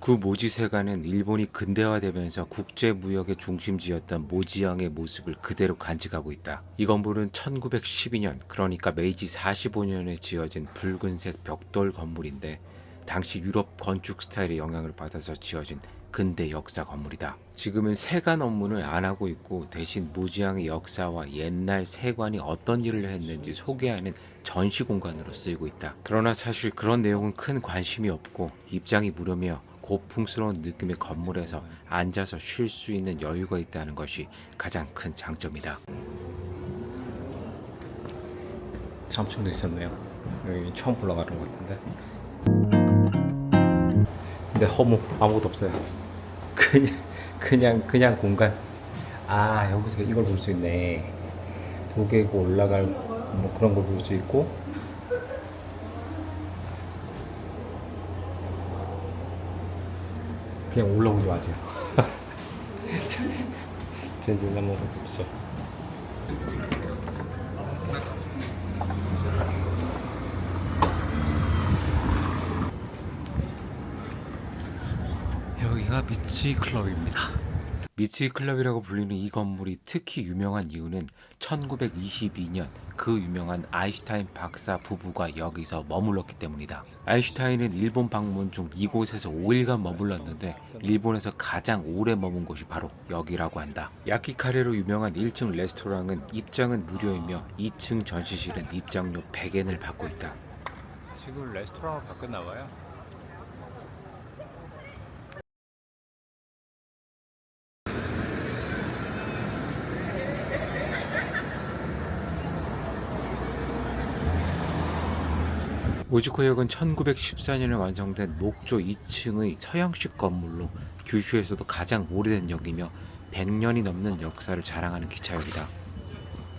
그 모지세관은 일본이 근대화되면서 국제무역의 중심지였던 모지양의 모습을 그대로 간직하고 있다. 이 건물은 1912년, 그러니까 메이지 45년에 지어진 붉은색 벽돌 건물인데 당시 유럽 건축 스타일의 영향을 받아서 지어진 근대 역사 건물이다. 지금은 세관 업무는 안 하고 있고 대신 모지양의 역사와 옛날 세관이 어떤 일을 했는지 소개하는 전시 공간으로 쓰이고 있다. 그러나 사실 그런 내용은 큰 관심이 없고 입장이 무료며 고풍스러운 느낌의 건물에서 앉아서 쉴 수 있는 여유가 있다는 것이 가장 큰 장점이다. 3층도 있었네요. 여기 처음 올라가는 것 같은데. 근데 허무 아무것도 없어요. 그냥 공간. 아, 여기서 이걸 볼 수 있네. 도개고 올라갈 뭐 그런 걸 볼 수 있고. 그냥 올라오지 마세요. 진짜 아무것도 없어. 여기가 미치 클럽입니다. 미치 클럽이라고 불리는 이 건물이 특히 유명한 이유는 1922년 그 유명한 아인슈타인 박사 부부가 여기서 머물렀기 때문이다. 아인슈타인은 일본 방문 중 이곳에서 5일간 머물렀는데 일본에서 가장 오래 머문 곳이 바로 여기라고 한다. 야키카레로 유명한 1층 레스토랑은 입장은 무료이며 2층 전시실은 입장료 100엔을 받고 있다. 지금 레스토랑으로 바뀌었나 봐요. 오지코역은 1914년에 완성된 목조 2층의 서양식 건물로 규슈에서도 가장 오래된 역이며 100년이 넘는 역사를 자랑하는 기차역이다.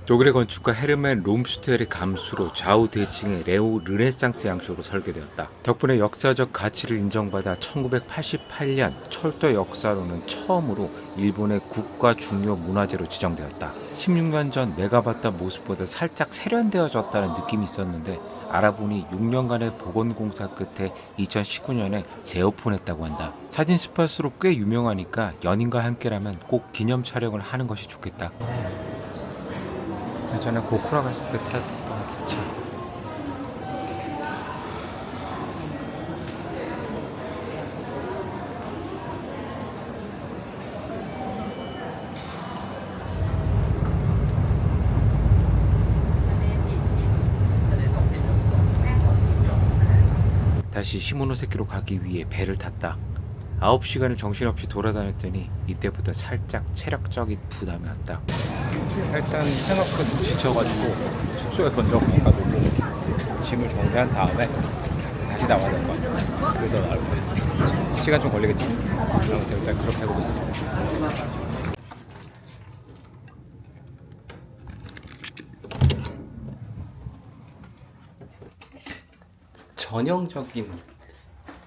독일의 건축가 헤르멘 롬슈텔의 감수로 좌우 대칭의 레오 르네상스 양식으로 설계되었다. 덕분에 역사적 가치를 인정받아 1988년 철도 역사로는 처음으로 일본의 국가 중요 문화재로 지정되었다. 16년 전 내가 봤던 모습보다 살짝 세련되어졌다는 느낌이 있었는데 알아보니 6년간의 복원공사 끝에 2019년에 재오픈했다고 한다. 사진 스팟으로 꽤 유명하니까 연인과 함께라면 꼭 기념 촬영을 하는 것이 좋겠다. 예전에 고쿠라 갔을 때 탔던 기차. 다시 시모노세키로 가기 위해 배를 탔다. 9시간을 정신없이 돌아다녔더니 이때부터 살짝 체력적인 부담이 왔다. 일단 생각보다 좀 지쳐가지고 숙소에 던져가지고 짐을 정리한 다음에 다시 나와야 될 것 같아요. 그래서 나올 거예요. 시간 좀 걸리겠죠? 아무튼 일단 그렇게 해보겠습니다. 전형적인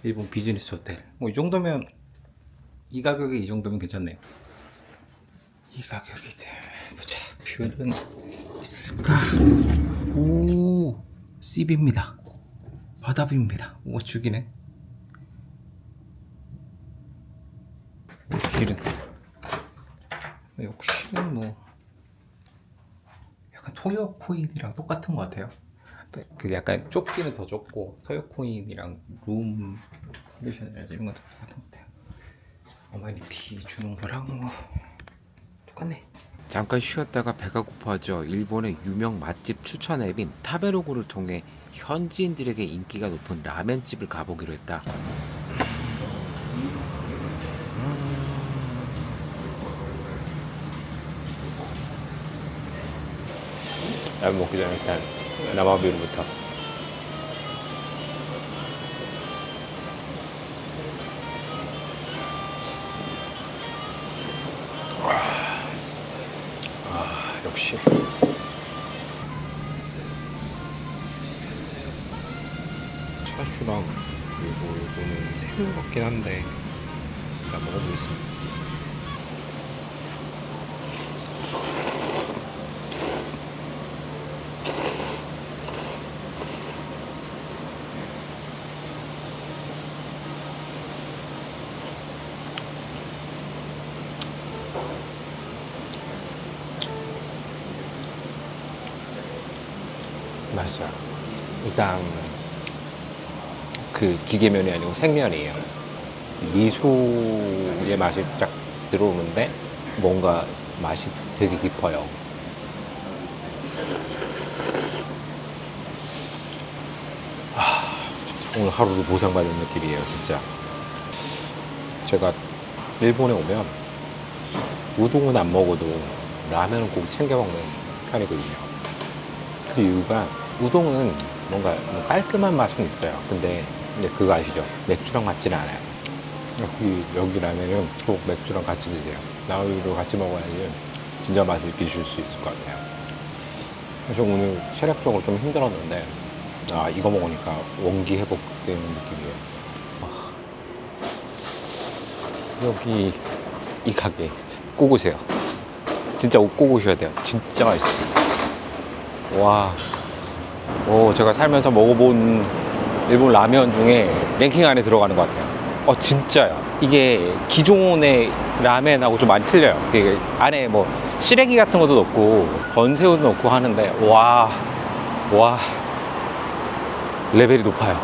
일본 비즈니스 호텔. 뭐 이 정도면 이 가격에 이 정도면 괜찮네요. 이 가격이 보자. 뷰는 있을까? 오, CB입니다. 화답입니다. 오, 죽이네. 욕실은 뭐 약간 토요 코인이랑 똑같은 것 같아요. 그 약간 좁기는 더 좁고 토요 코인이랑 룸 컨디션이랑 이런 것도 똑같은 것 같아요. 어메니티 주는 거랑 뭐 똑같네. 잠깐 쉬었다가 배가 고파져 일본의 유명 맛집 추천 앱인 타베로그를 통해 현지인들에게 인기가 높은 라멘집을 가보기로 했다. 라면 먹기 전에 일단 남아비루부터. 역시 차슈랑 그리고 이거는 새우 같긴 한데 일단 먹어보겠습니다. 맛있어요. 일단 그 기계면이 아니고 생면이에요. 미소의 맛이 쫙 들어오는데 뭔가 맛이 되게 깊어요. 진짜 오늘 하루도 보상받은 느낌이에요. 진짜 제가 일본에 오면 우동은 안 먹어도 라면은 꼭 챙겨 먹는 편이거든요. 그 이유가 우동은 뭔가 깔끔한 맛은 있어요. 근데 그거 아시죠? 맥주랑 같지는 않아요. 여기 라면은 꼭 맥주랑 같이 드세요. 나우유로 같이 먹어야지 진짜 맛을 느끼실 수 있을 것 같아요. 그래서 오늘 체력적으로 좀 힘들었는데 이거 먹으니까 원기 회복되는 느낌이에요. 여기 이 가게 꼭 오세요. 진짜 꼭 오셔야 돼요. 진짜 맛있어요. 와, 제가 살면서 먹어본 일본 라면 중에 랭킹 안에 들어가는 것 같아요. 진짜요. 이게 기존의 라면하고 좀 많이 틀려요. 이게 안에 뭐 시래기 같은 것도 넣고 건새우도 넣고 하는데 와, 레벨이 높아요.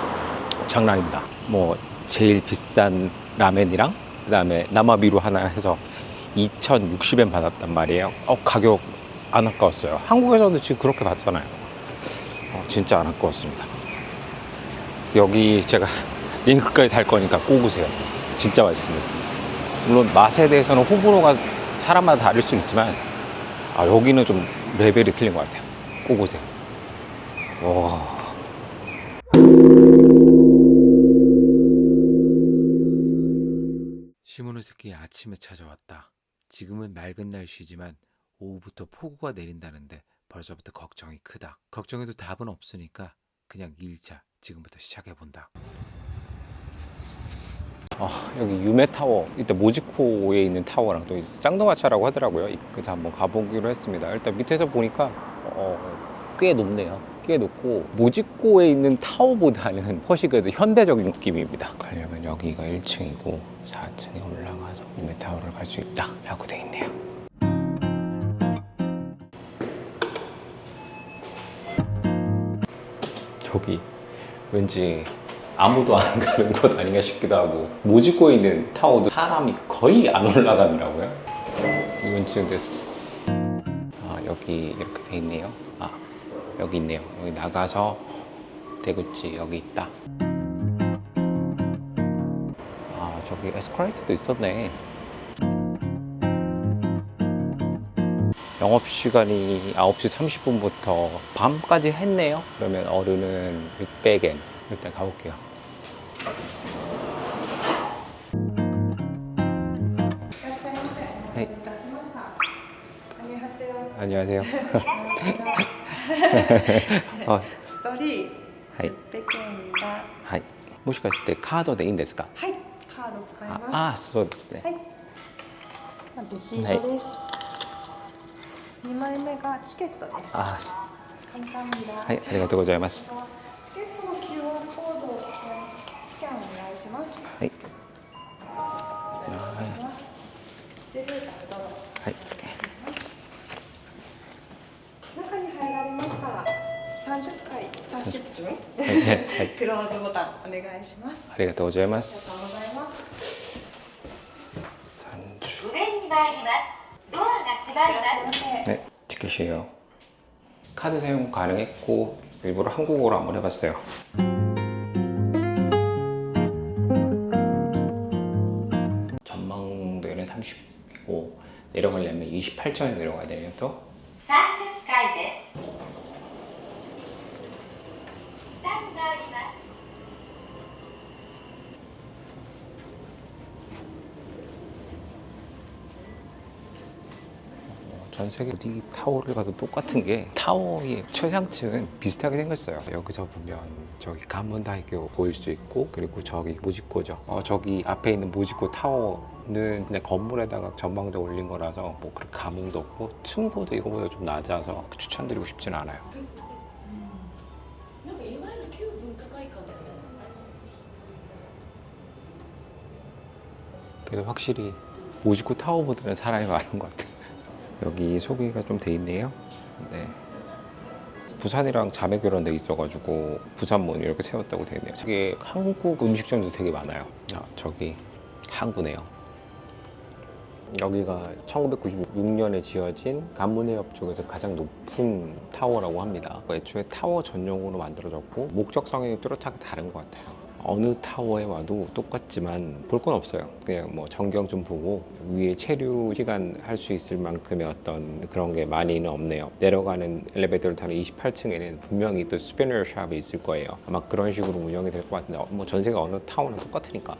장난입니다. 뭐 제일 비싼 라면이랑 그 다음에 남아비루 하나 해서 2,060엔 받았단 말이에요. 가격 안 아까웠어요. 한국에서도 지금 그렇게 받잖아요. 진짜 안 아까웠습니다. 여기 제가 링크까지 달 거니까 꼭 오세요. 진짜 맛있습니다. 물론 맛에 대해서는 호불호가 사람마다 다를 수 있지만 여기는 좀 레벨이 틀린 것 같아요. 꼭 오세요. 와. 시모노세키의 아침에 찾아왔다. 지금은 맑은 날씨지만 오후부터 폭우가 내린다는데 벌써부터 걱정이 크다. 걱정해도 답은 없으니까 그냥 1차 지금부터 시작해본다. 여기 유메타워, 일단 모지코에 있는 타워랑 또 짱도마차라고 하더라고요. 그래서 한번 가보기로 했습니다. 일단 밑에서 보니까 꽤 높네요. 꽤 높고 모지코에 있는 타워보다는 훨씬 그래도 현대적인 느낌입니다. 가려면 여기가 1층이고 4층에 올라가서 유메타워를 갈 수 있다 라고 돼 있네요. 저기 왠지 아무도 안 가는 곳 아닌가 싶기도 하고, 모지코에 있는 타워도 사람이 거의 안 올라가더라고요. 이건 지금 됐어. 여기 이렇게 돼 있네요. 여기 있네요. 여기 나가서 대구치 여기 있다. 저기 에스컬레이터도 있었네. 영업시간이 9시 30분부터 밤까지 했네요. 그러면 어른은 600엔. 일단 가볼게요. 네. 안녕하세요. 一人はい。 600円がはい。もしかしてカードでいいんですか？はい、カード使います。そうですね。はい。レシートです。2枚目がチケットです。 아, 감사합니다. はい、ありがとうございます。チケットの QR コーします。はい。でルーターどうぞ。はい。中に入られましたら30回30分はい。クローズボタンお願いします。ありがとうございまありがとうございす。ます。 30. 上に参ります。ドアが閉まります。 네, 티켓이에요. 카드 사용 가능했고 일부러 한국어로 한번 해봤어요. 전망대는 30이고 내려가려면 28층에 내려가야 되네요 또. 30階です。下に参ります。 전 세계 어디 타워를 가도 똑같은 게 타워의 최상층은 비슷하게 생겼어요. 여기서 보면 저기 간문다이교 보일 수 있고 그리고 저기 모지코죠. 저기 앞에 있는 모지코 타워는 그냥 건물에다가 전망대 올린 거라서 뭐 그렇게 감흥도 없고 층고도 이거보다 좀 낮아서 추천드리고 싶지는 않아요. 그래도 확실히 모지코 타워보다는 사람이 많은 것 같아요. 여기 소개가 좀 돼 있네요. 네. 부산이랑 자매 결혼돼 있어가지고 부산문 이렇게 세웠다고 돼 있네요. 저기 한국 음식점도 되게 많아요. 저기 항구네요. 여기가 1996년에 지어진 간문해협 쪽에서 가장 높은 타워라고 합니다. 애초에 타워 전용으로 만들어졌고 목적성이 뚜렷하게 다른 것 같아요. 어느 타워에 와도 똑같지만 볼 건 없어요. 그냥 뭐 전경 좀 보고 위에 체류 시간 할 수 있을 만큼의 어떤 그런 게 많이는 없네요. 내려가는 엘리베이터를 타는 28층에는 분명히 또 스피너 샵이 있을 거예요. 아마 그런 식으로 운영이 될 것 같은데 뭐 전 세계 어느 타워는 똑같으니까.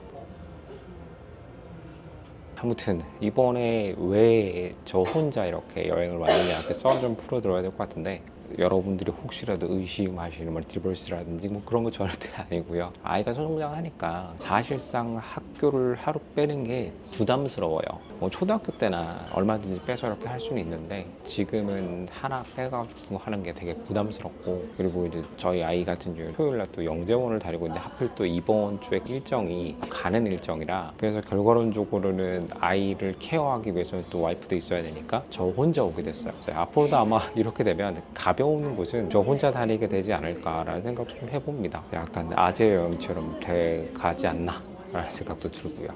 아무튼 이번에 왜 저 혼자 이렇게 여행을 왔느냐 이렇게 썰 좀 풀어들어야 될 것 같은데 여러분들이 혹시라도 의심하시는 멀티버스라든지 뭐 그런 거 절대 아니고요. 아이가 성장하니까 사실상 학교를 하루 빼는 게 부담스러워요. 뭐 초등학교 때나 얼마든지 빼서 이렇게 할 수는 있는데 지금은 하나 빼가지고 하는 게 되게 부담스럽고 그리고 이제 저희 아이 같은 경우는 토요일날 또 영재원을 다니고 있는데 하필 또 이번 주에 일정이 가는 일정이라 그래서 결과론적으로는 아이를 케어하기 위해서는 또 와이프도 있어야 되니까 저 혼자 오게 됐어요. 앞으로도 아마 이렇게 되면 가벼운 곳은 저 혼자 다니게 되지 않을까라는 생각도 좀 해봅니다. 약간 아재 여행처럼 돼 가지 않나 라는 생각도 들고요.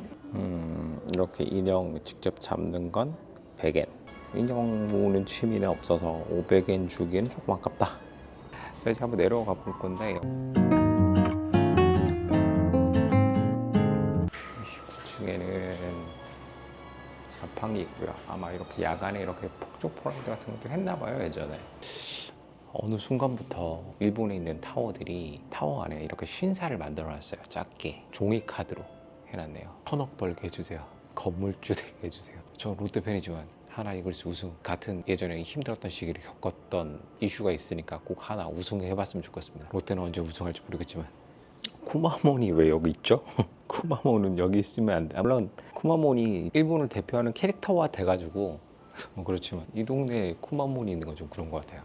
이렇게 인형 직접 잡는 건 100엔. 인형 모으는 취미는 없어서 500엔 주기에는 조금 아깝다. 자, 이제 한번 내려가 볼 건데 29층에는 자판기 있고요. 아마 이렇게 야간에 이렇게 폭죽 퍼레이드 같은 것도 했나 봐요, 예전에. 어느 순간부터 일본에 있는 타워들이 타워 안에 이렇게 신사를 만들어 놨어요. 작게 종이 카드로 해놨네요. 1000억 벌게 해주세요. 건물주 되게 해주세요. 저 롯데 팬이지만 하나 이글스 우승 같은 예전에 힘들었던 시기를 겪었던 이슈가 있으니까 꼭 하나 우승해봤으면 좋겠습니다. 롯데는 언제 우승할지 모르겠지만 쿠마몬이 왜 여기 있죠? 쿠마몬은 여기 있으면 안 돼. 물론 쿠마몬이 일본을 대표하는 캐릭터화 돼가지고 그렇지만 이 동네에 쿠마몬이 있는 건 좀 그런 것 같아요.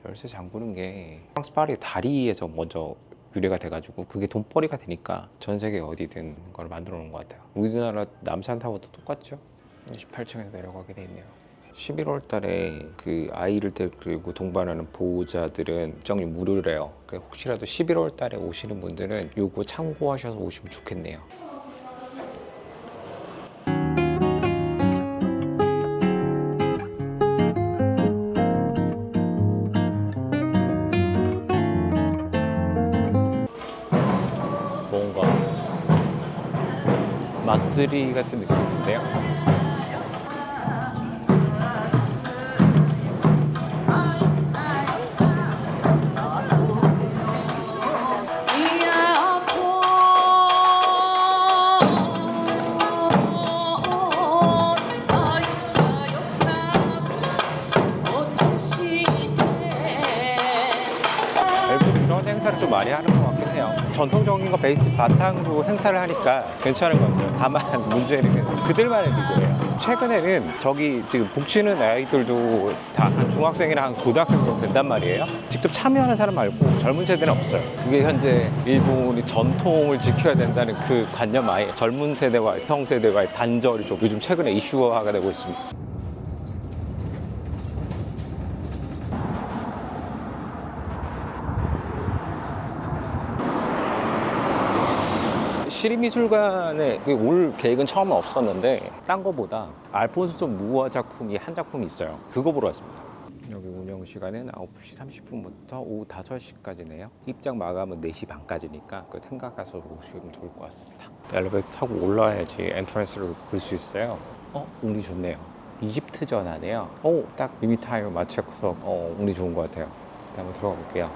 열쇠 잠그는 게 프랑스 파리 다리에서 먼저 유래가 돼가지고 그게 돈벌이가 되니까 전 세계 어디든 걸 만들어 놓은 것 같아요. 우리나라 남산타워도 똑같죠? 28층에서 내려가게 돼 있네요. 11월 달에 그 아이를 데리고 동반하는 보호자들은 입장료 무료래요. 혹시라도 11월 달에 오시는 분들은 요거 참고하셔서 오시면 좋겠네요. 뭔가 막쓰리 같은 느낌인데요. 이런 행사를 좀 많이 하는 것 같긴 해요. 전통적인 거 베이스 바탕으로 행사를 하니까 괜찮은 것 같아요. 다만 문제는 그들만의 리그예요. 최근에는 저기 지금 북치는 아이들도 다 한 중학생이나 한 고등학생 정도 된단 말이에요. 직접 참여하는 사람 말고 젊은 세대는 없어요. 그게 현재 일본이 전통을 지켜야 된다는 그 관념 아예 젊은 세대와 형 세대와의 단절이 좀 요즘 최근에 이슈화가 되고 있습니다. 시립미술관에 올 계획은 처음에 없었는데 딴 거보다 알폰소 무어 작품이 한 작품이 있어요. 그거 보러 왔습니다. 여기 운영 시간은 9시 30분부터 오후 5시까지네요. 입장 마감은 4시 반까지니까 그 생각해서 오시면 좋을 것 같습니다. 엘리베이터 타고 올라와야지 엔트런스를 볼 수 있어요. 운이 좋네요. 이집트전 하네요. 딱 리미 타임 맞춰서 운이 좋은 것 같아요. 한번 들어가 볼게요.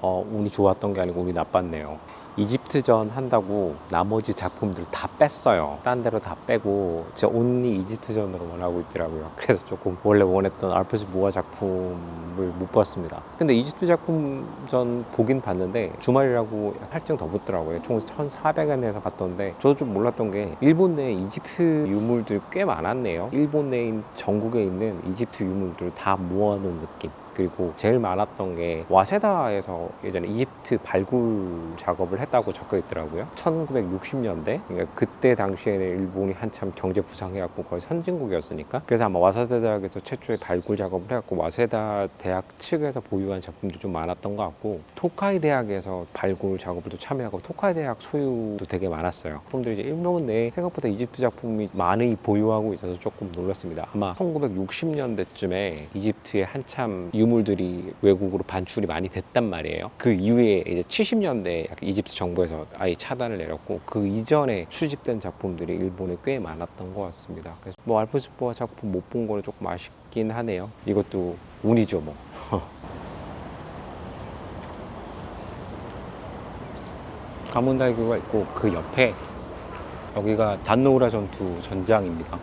운이 좋았던 게 아니고 운이 나빴네요. 이집트전 한다고 나머지 작품들 다 뺐어요. 딴 데로 다 빼고 진짜 온리 이집트전으로만 하고 있더라고요. 그래서 조금 원래 원했던 알프스 모아 작품을 못 봤습니다. 근데 이집트 작품전 보긴 봤는데 주말이라고 할증 더 붙더라고요. 총 1,400엔에서 봤던데 저도 좀 몰랐던 게 일본 내에 이집트 유물들이 꽤 많았네요. 일본 내에 전국에 있는 이집트 유물들을 다 모아놓은 느낌. 그리고 제일 많았던 게 와세다에서 예전에 이집트 발굴 작업을 했다고 적혀 있더라고요. 1960년대. 그러니까 그때 당시에는 일본이 한참 경제 부상해갖고 거의 선진국이었으니까. 그래서 아마 와세다 대학에서 최초의 발굴 작업을 해갖고 와세다 대학 측에서 보유한 작품도 좀 많았던 것 같고 토카이 대학에서 발굴 작업도 참여하고 토카이 대학 소유도 되게 많았어요. 작품들이 이제 일본 내에 생각보다 이집트 작품이 많이 보유하고 있어서 조금 놀랐습니다. 아마 1960년대쯤에 이집트에 한참 유물들이 외국으로 반출이 많이 됐단 말이에요. 그 이후에 이제 70년대 이집트 정부에서 아예 차단을 내렸고 그 이전에 수집된 작품들이 일본에 꽤 많았던 것 같습니다. 그래서 뭐 알폰소 모아 작품 못 본 거는 조금 아쉽긴 하네요. 이것도 운이죠 뭐. 가문다이교가 있고 그 옆에 여기가 단노우라 전투 전장입니다.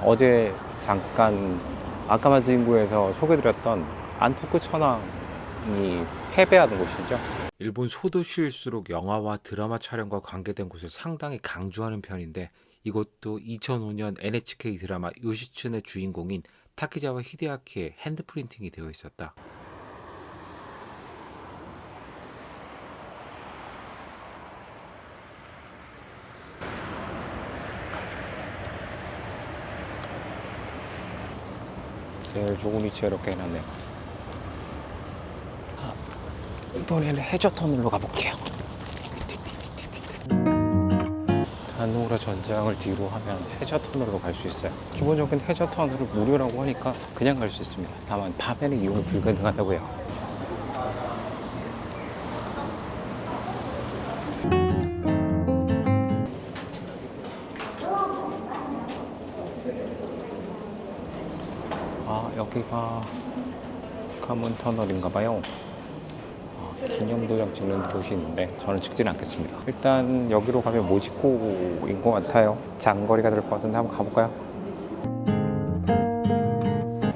어제 잠깐 아까마즈 인구에서 소개드렸던 안토쿠 천왕이 패배하는 곳이죠. 일본 소도시일수록 영화와 드라마 촬영과 관계된 곳을 상당히 강조하는 편인데 이것도 2005년 NHK 드라마 요시츠네 주인공인 타키자와 히데아키의 핸드프린팅이 되어 있었다. 제일 좋은 위치에 이렇게 해놨네요. 이번에는 해저 터널로 가볼게요. 단노우라 전장을 뒤로 하면 해저 터널로 갈 수 있어요. 기본적인 해저 터널을 무료라고 하니까 그냥 갈 수 있습니다. 다만 밤에는 이용이 불가능하다고요. 여기가 가문 터널인가 봐요. 기념도장 찍는 곳이 있는데 저는 찍지는 않겠습니다. 일단 여기로 가면 모지코인 것 같아요. 장거리가 될 것 같은데 한번 가볼까요?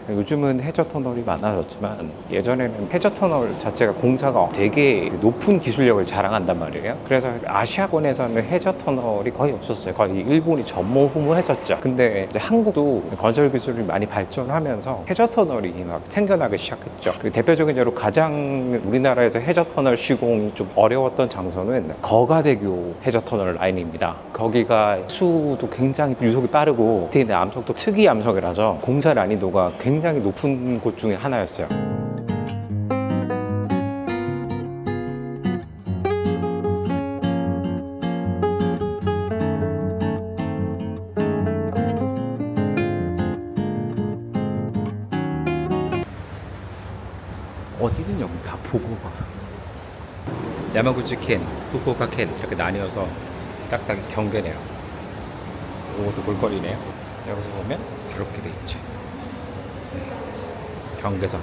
요즘은 해저 터널이 많아졌지만 예전에는 해저 터널 자체가 공사가 되게 높은 기술력을 자랑한단 말이에요. 그래서 아시아권에서는 해저 터널이 거의 없었어요. 거의 일본이 전무후무 했었죠. 근데 이제 한국도 건설 기술이 많이 발전하면서 해저 터널이 막 생겨나기 시작했죠. 그 대표적인 예로 가장 우리나라에서 해저 터널 시공이 좀 어려웠던 장소는 거가대교 해저 터널 라인입니다. 거기가 수도 굉장히 유속이 빠르고 특히 암석도 특이 암석이라서 공사 난이도가 굉장히 높은 곳 중에 하나였어요. 어디든 여기 다 보고 가. 야마구치 켄, 후쿠오카 켄 이렇게 나뉘어서 딱딱 경계네요. 이것도 볼거리네요. 여기서 보면 이렇게 돼 있죠. 경계선.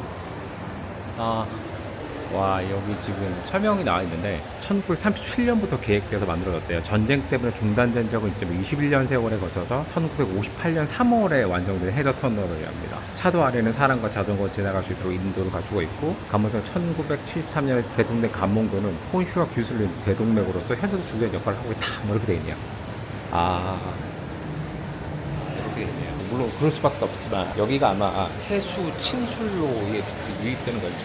와, 여기 지금 설명이 나와 있는데 1937년부터 계획돼서 만들어졌대요. 전쟁 때문에 중단된 적은 지금 21년 세월에 거쳐서 1958년 3월에 완성된 해저 터널이랍니다. 차도 아래는 사람과 자전거 지나갈 수 있도록 인도를 갖추고 있고, 간문선 1973년에 개통된 간문교는 혼슈와 규슬린 대동맥으로서 현재도 중요한 역할을 하고 있다. 뭐 이렇게 돼 있네요. 이렇게 있네요. 물론 그럴 수밖에 없지만 여기가 아마 해수 침술로 이게 유입되는 거예요.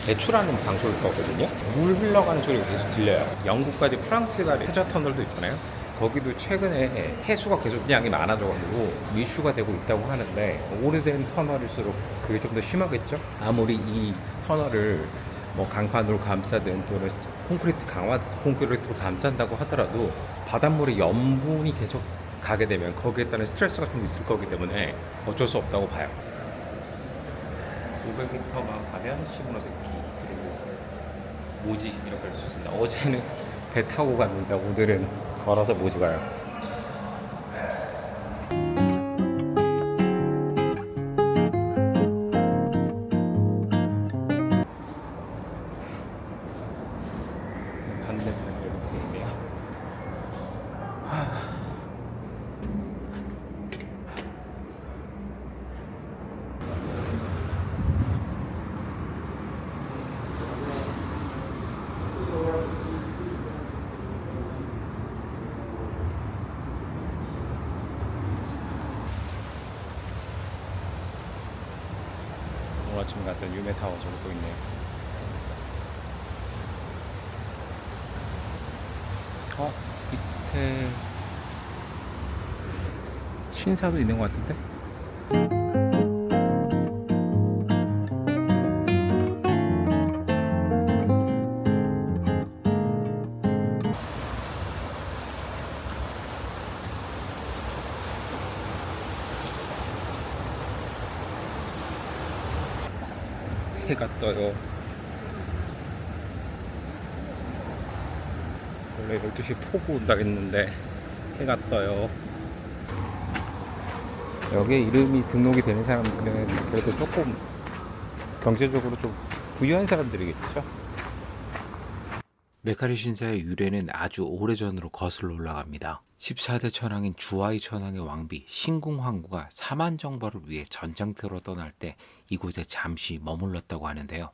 배출하는 장소일 거거든요. 물 흘러가는 소리가 계속 들려요. 영국까지 프랑스가 해저 터널도 있잖아요. 거기도 최근에 해수가 계속 양이 많아져가지고 이슈가 되고 있다고 하는데, 오래된 터널일수록 그게 좀 더 심하겠죠? 아무리 이 터널을 뭐 강판으로 감싸든 또는 콘크리트로 감싼다고 하더라도 바닷물의 염분이 계속 가게 되면 거기에 따른 스트레스가 좀 있을 거기 때문에 어쩔 수 없다고 봐요. 500m만 가면 시모노세키, 그리고 모지 이렇게 할 수 있습니다. 어제는 배 타고 갔는데 오늘은 걸어서 모지 가요. 반대편 이렇게 있네요. 오늘 아침에 갔던 유메타워 저기 또 있네요. 밑에 신사도 있는 것 같은데? 해가 떠요. 원래 12시에 폭우 온다고 했는데 해가 떠요. 여기에 이름이 등록이 되는 사람들은 그래도 조금 경제적으로 좀 부유한 사람들이겠죠? 메카리 신사의 유래는 아주 오래전으로 거슬러 올라갑니다. 14대 천황인 주아이 천황의 왕비 신궁 황후가 사만정벌을 위해 전쟁터로 떠날 때 이곳에 잠시 머물렀다고 하는데요.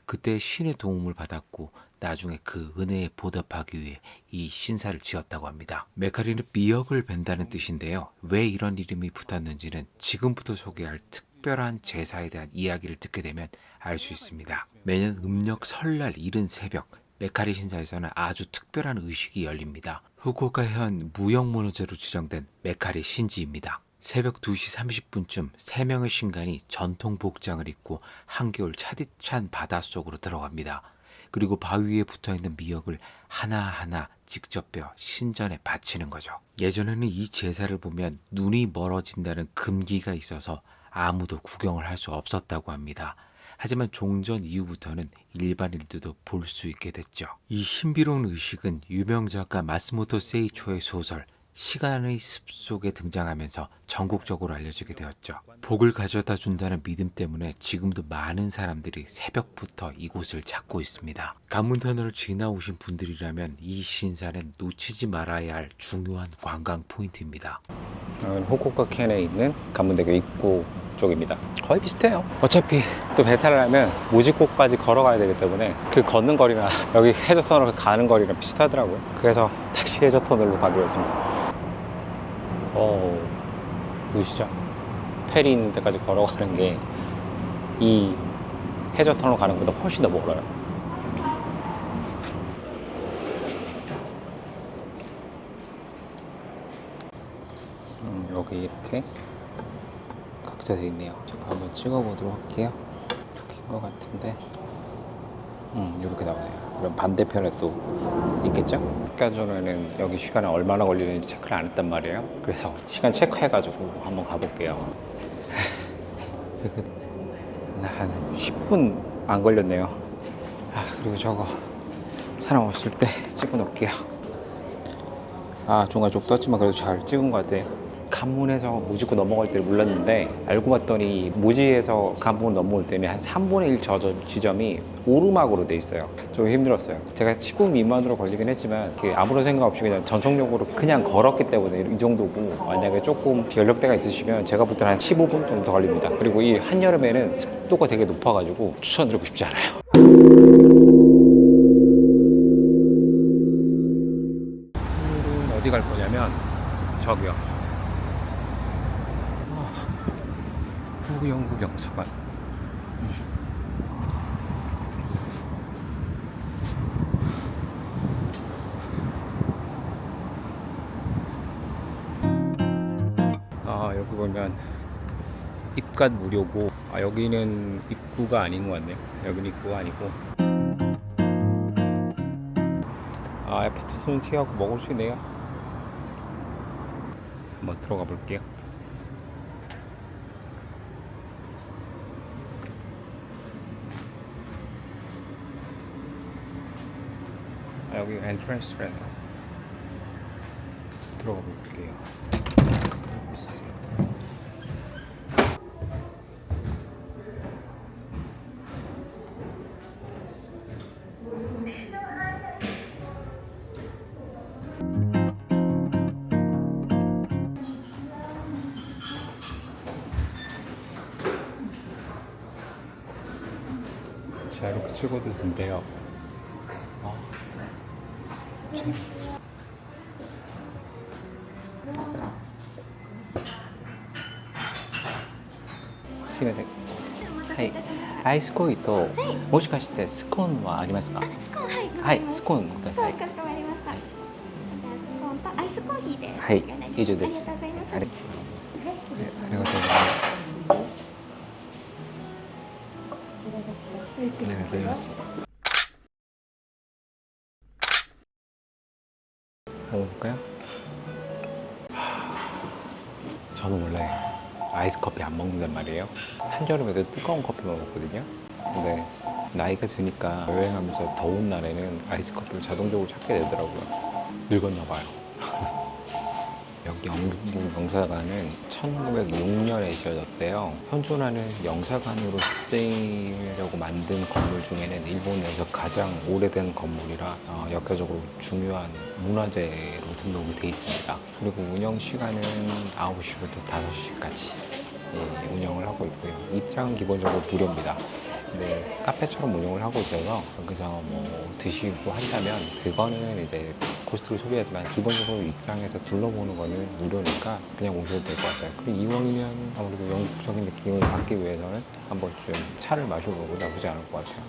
그때 신의 도움을 받았고 나중에 그 은혜에 보답하기 위해 이 신사를 지었다고 합니다. 메카리는 미역을 벤다는 뜻인데요. 왜 이런 이름이 붙었는지는 지금부터 소개할 특별한 제사에 대한 이야기를 듣게 되면 알 수 있습니다. 매년 음력 설날 이른 새벽 메카리 신사에서는 아주 특별한 의식이 열립니다. 후쿠오카 해안 무형문화재로 지정된 메카리 신지입니다. 새벽 2시 30분쯤 3명의 신관이 전통 복장을 입고 한겨울 차디찬 바닷속으로 들어갑니다. 그리고 바위 위에 붙어있는 미역을 하나하나 직접 베어 신전에 바치는 거죠. 예전에는 이 제사를 보면 눈이 멀어진다는 금기가 있어서 아무도 구경을 할 수 없었다고 합니다. 하지만 종전 이후부터는 일반인들도 볼 수 있게 됐죠. 이 신비로운 의식은 유명 작가 마스모토 세이초의 소설 시간의 습속에 등장하면서 전국적으로 알려지게 되었죠. 복을 가져다 준다는 믿음 때문에 지금도 많은 사람들이 새벽부터 이곳을 찾고 있습니다. 관문터널을 지나오신 분들이라면 이 신사는 놓치지 말아야 할 중요한 관광 포인트입니다. 후쿠오카 켄에 있는 관문대교 입구 쪽입니다. 거의 비슷해요. 어차피 또 배 타려면 모지코까지 걸어가야 되기 때문에 그 걷는 거리나 여기 해저터널 가는 거리랑 비슷하더라고요. 그래서 다시 해저터널로 가기로 했습니다. 보이시죠? 페리 있는 데까지 걸어가는 게 이 해저터널 가는 것보다 훨씬 더 멀어요. 여기 이렇게 각자 되어 있네요. 한번 찍어보도록 할게요. 이렇게인 것 같은데 이렇게 나오네요. 그럼 반대편에 또 있겠죠? 아까 전에는 여기 시간이 얼마나 걸리는지 체크를 안 했단 말이에요. 그래서 시간 체크해가지고 한번 가볼게요. 한 10분 안 걸렸네요. 그리고 저거 사람 없을 때 찍어 놓을게요. 중간에 좀 떴지만 그래도 잘 찍은 것 같아요. 관문에서 모지코 넘어갈 때를 몰랐는데 알고 봤더니 모지에서 관문을 넘어올 때는 한 3분의 1 저 지점이 오르막으로 돼 있어요. 좀 힘들었어요. 제가 15분 미만으로 걸리긴 했지만 아무런 생각 없이 그냥 전속력으로 그냥 걸었기 때문에 이 정도고, 만약에 조금 연령대가 있으시면 제가 볼 때는 한 15분 정도 더 걸립니다. 그리고 이 한여름에는 습도가 되게 높아가지고 추천드리고 싶지 않아요. 오늘은 어디 갈 거냐면 북부 영국 영사관. 아, 여기 보면 입관 무료고, 아, 여기는 입구가 아닌 것 같네요. 여기는 입구가 아니고. 아, 애프터눈 티하고 먹을 수 있네요. 한번 들어가 볼게요. 아, 여기 엔트런스래요. 들어가 볼게요. 자, 이렇게 찍어도 된대요.すいません。はい。アイスコーヒーと、もしかしてスコーンはありますか？スコーン、はい。はい、スコーンください。かしこまりました。じゃあスコーンとアイスコーヒーで。はい以上ですありがとうございます。ありはい、失礼します。ありがとうございます。ありがとうございます。먹어볼까요? 저는 원래 아이스 커피 안 먹는단 말이에요. 한여름에도 뜨거운 커피만 먹거든요. 근데 나이가 드니까 여행하면서 더운 날에는 아이스 커피를 자동적으로 찾게 되더라고요. 늙었나 봐요. 여기 영국 영사관은 1906년에 지어졌대요. 현존하는 영사관으로 쓰이려고 만든 건물 중에는 일본에서 가장 오래된 건물이라 역사적으로 중요한 문화재로 등록이 돼 있습니다. 그리고 운영 시간은 9시부터 5시까지 운영을 하고 있고요. 입장은 기본적으로 무료입니다. 근데 카페처럼 운영을 하고 있어서 거기서 뭐 드시고 한다면 그거는 이제 코스트를 소비하지만 기본적으로 입장에서 둘러보는 거는 무료니까 그냥 오셔도 될 것 같아요. 그리고 이왕이면 아무래도 영국적인 느낌을 받기 위해서는 한 번쯤 차를 마셔보고 나쁘지 않을 것 같아요.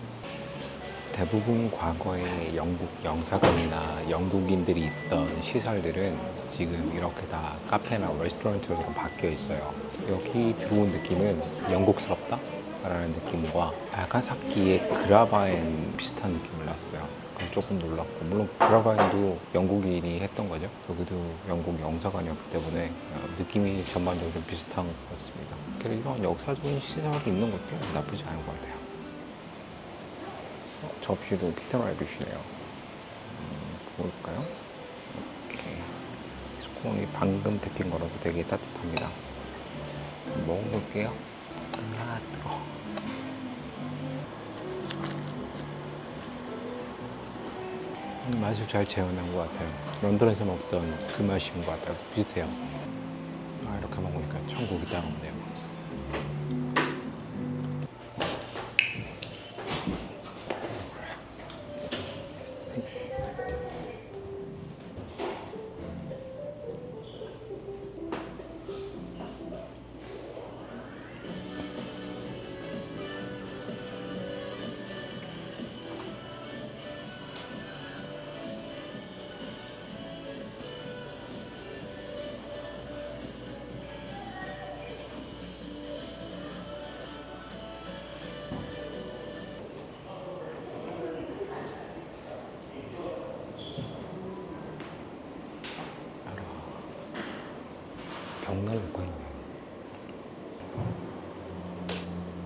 대부분 과거에 영국 영사관이나 영국인들이 있던 시설들은 지금 이렇게 다 카페나 레스토랑처럼 바뀌어 있어요. 여기 들어온 느낌은 영국스럽다? 라는 느낌과 나가사키의 그라바엔 비슷한 느낌을 났어요. 그래서 조금 놀랐고, 물론 그라바엔도 영국인이 했던 거죠. 여기도 영국 영사관이었기 때문에 느낌이 전반적으로 좀 비슷한 것 같습니다. 그리고 이런 역사적인 시설이 있는 것도 나쁘지 않은 것 같아요. 접시도 피트라이빗이네요. 부을까요? 이렇게 스콘이 방금 데핀 거라서 되게 따뜻합니다. 먹어볼게요. 아, 뜨거워. 맛을 잘 재현한 것 같아요. 런던에서 먹던 그 맛인 것 같아요. 비슷해요. 아, 이렇게 먹으니까 천국이 따로 없네요. 벽날 먹고 있네요.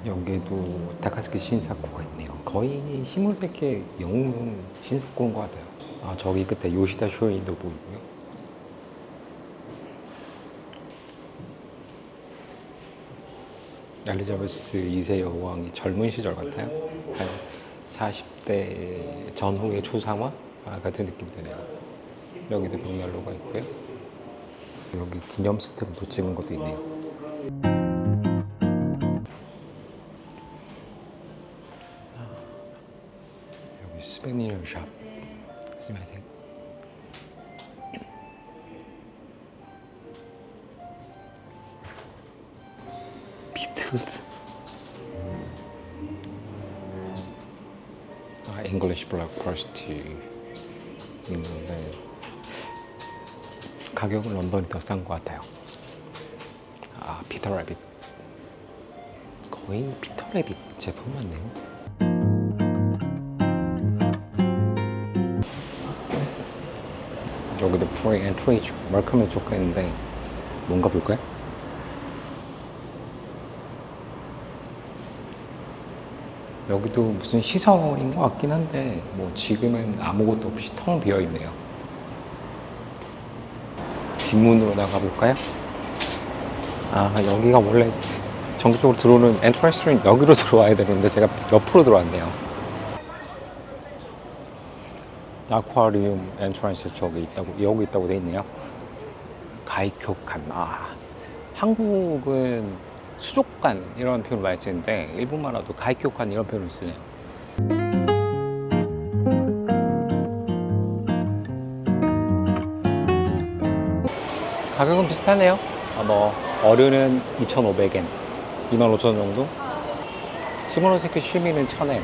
여기에도 다카스키 신사쿠가 있네요. 거의 시모세케 영웅은 신사쿠인 것 같아요. 아, 저기 끝에 요시다 쇼인도 보이고요. 엘리자베스 2세 여왕이 젊은 시절 같아요. 한 40대 전후의 초상화 같은 느낌이 드네요. 여기도 벽난로가 있고요. 여기 기념 스탬프 찍은 것도 있네요. 여기 스베니어 샵. 스미마셍. 비트. Institute. English Black University 있는데 가격은 런던이 더 싼 것 같아요. 피터 래빗. 거의 피터 래빗 제품 같네요. 여기도 free entry welcome이 좋겠는데 뭔가 볼까요? 여기도 무슨 시설인 것 같긴 한데 뭐 지금은 아무것도 없이 텅 비어 있네요. 뒷문으로 나가 볼까요? 여기가 원래 전기적으로 들어오는 엔트런스는 여기로 들어와야 되는데 제가 옆으로 들어왔네요. 아쿠아리움 엔트런스 저기 있다고, 여기 있다고 돼 있네요. 가이교칸. 한국은 수족관 이런 표현을 많이 쓰는데 일본말로도 가이교칸 이런 표현을 쓰네요. 가격은 비슷하네요. 뭐 어른은 2,500엔, 25,000원 정도. 시모노세키 시민은 1,000엔.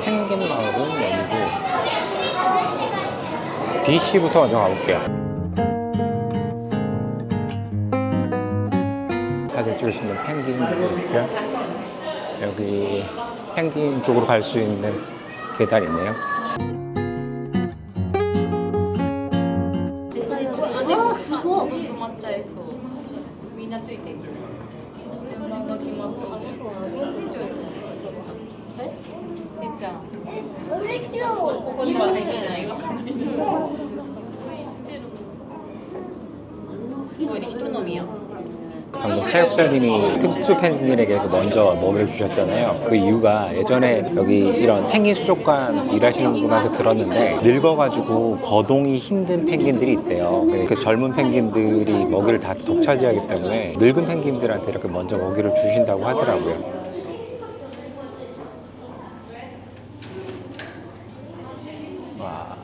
펭귄 마을은 여기고 BC부터 먼저 가볼게요. 사진 찍을 수 있는 펭귄이 있고요. 여기 펭귄 쪽으로 갈 수 있는 계단이 있네요. 방금 사육사님이 특수 펭귄에게 먼저 먹이를 주셨잖아요. 그 이유가 예전에 여기 이런 펭귄 수족관 일하시는 분한테 들었는데 늙어가지고 거동이 힘든 펭귄들이 있대요. 그 젊은 펭귄들이 먹이를 다 독차지하기 때문에 늙은 펭귄들한테 이렇게 먼저 먹이를 주신다고 하더라고요. 와.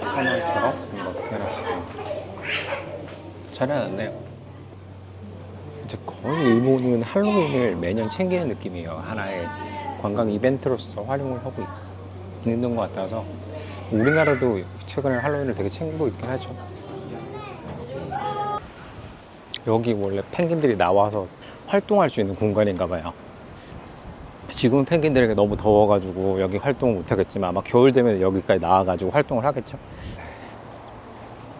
터널처럼 이렇게 해놨어요. 잘 해놨네요. 이제 거의 일본은 할로윈을 매년 챙기는 느낌이에요. 하나의 관광 이벤트로서 활용을 하고 있는 것 같아서 우리나라도 최근에 할로윈을 되게 챙기고 있긴 하죠. 여기 원래 펭귄들이 나와서 활동할 수 있는 공간인가 봐요. 지금은 펭귄들에게 너무 더워가지고 여기 활동을 못하겠지만 아마 겨울 되면 여기까지 나와가지고 활동을 하겠죠.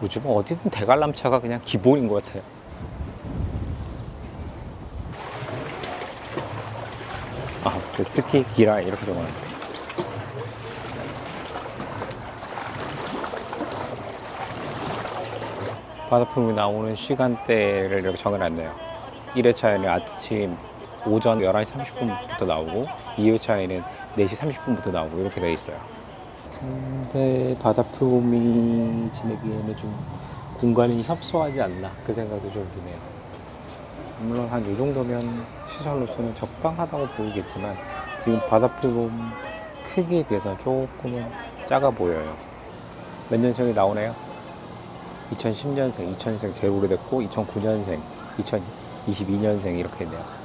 요즘은 어디든 대관람차가 그냥 기본인 것 같아요. 그 스키 기라 이렇게 적어놨네. 바다품이 나오는 시간대를 이렇게 정해놨네요. 1회차에는 아침 오전 11시 30분부터 나오고 2회차에는 4시 30분부터 나오고 이렇게 돼 있어요. 근데 바다표범이 지내기에는 좀 공간이 협소하지 않나 그 생각도 좀 드네요. 물론 한 이 정도면 시설로서는 적당하다고 보이겠지만 지금 바다표범 크기에 비해서는 조금은 작아 보여요. 몇 년생이 나오네요. 2010년생, 2000년생 제일 오래됐고 2009년생, 2022년생 이렇게 있네요.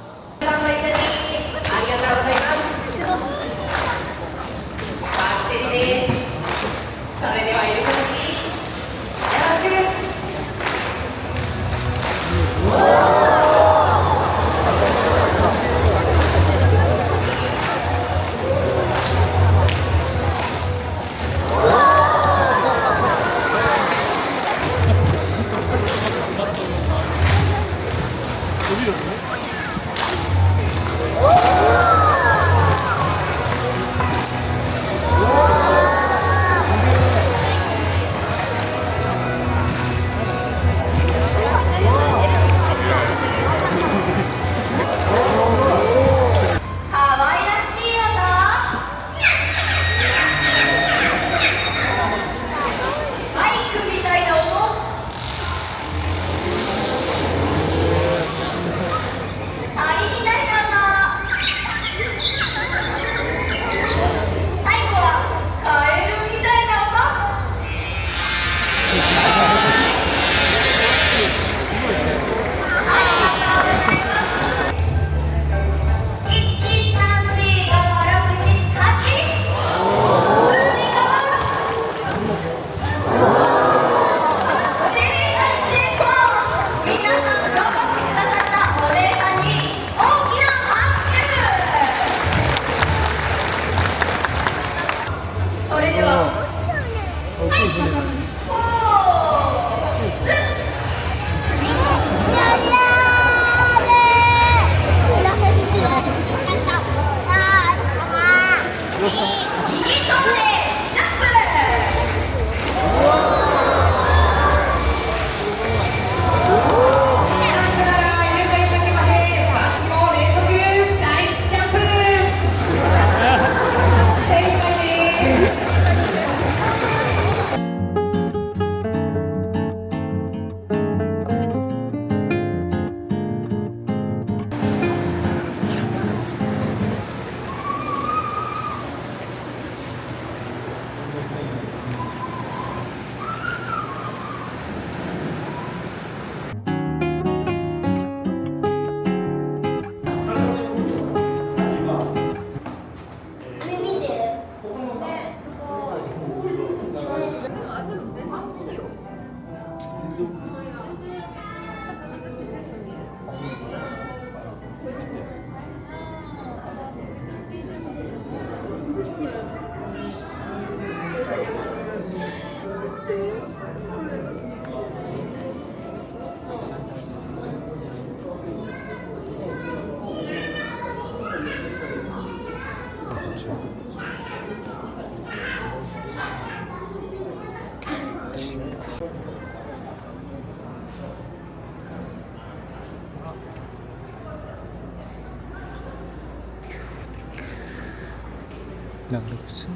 나그리고스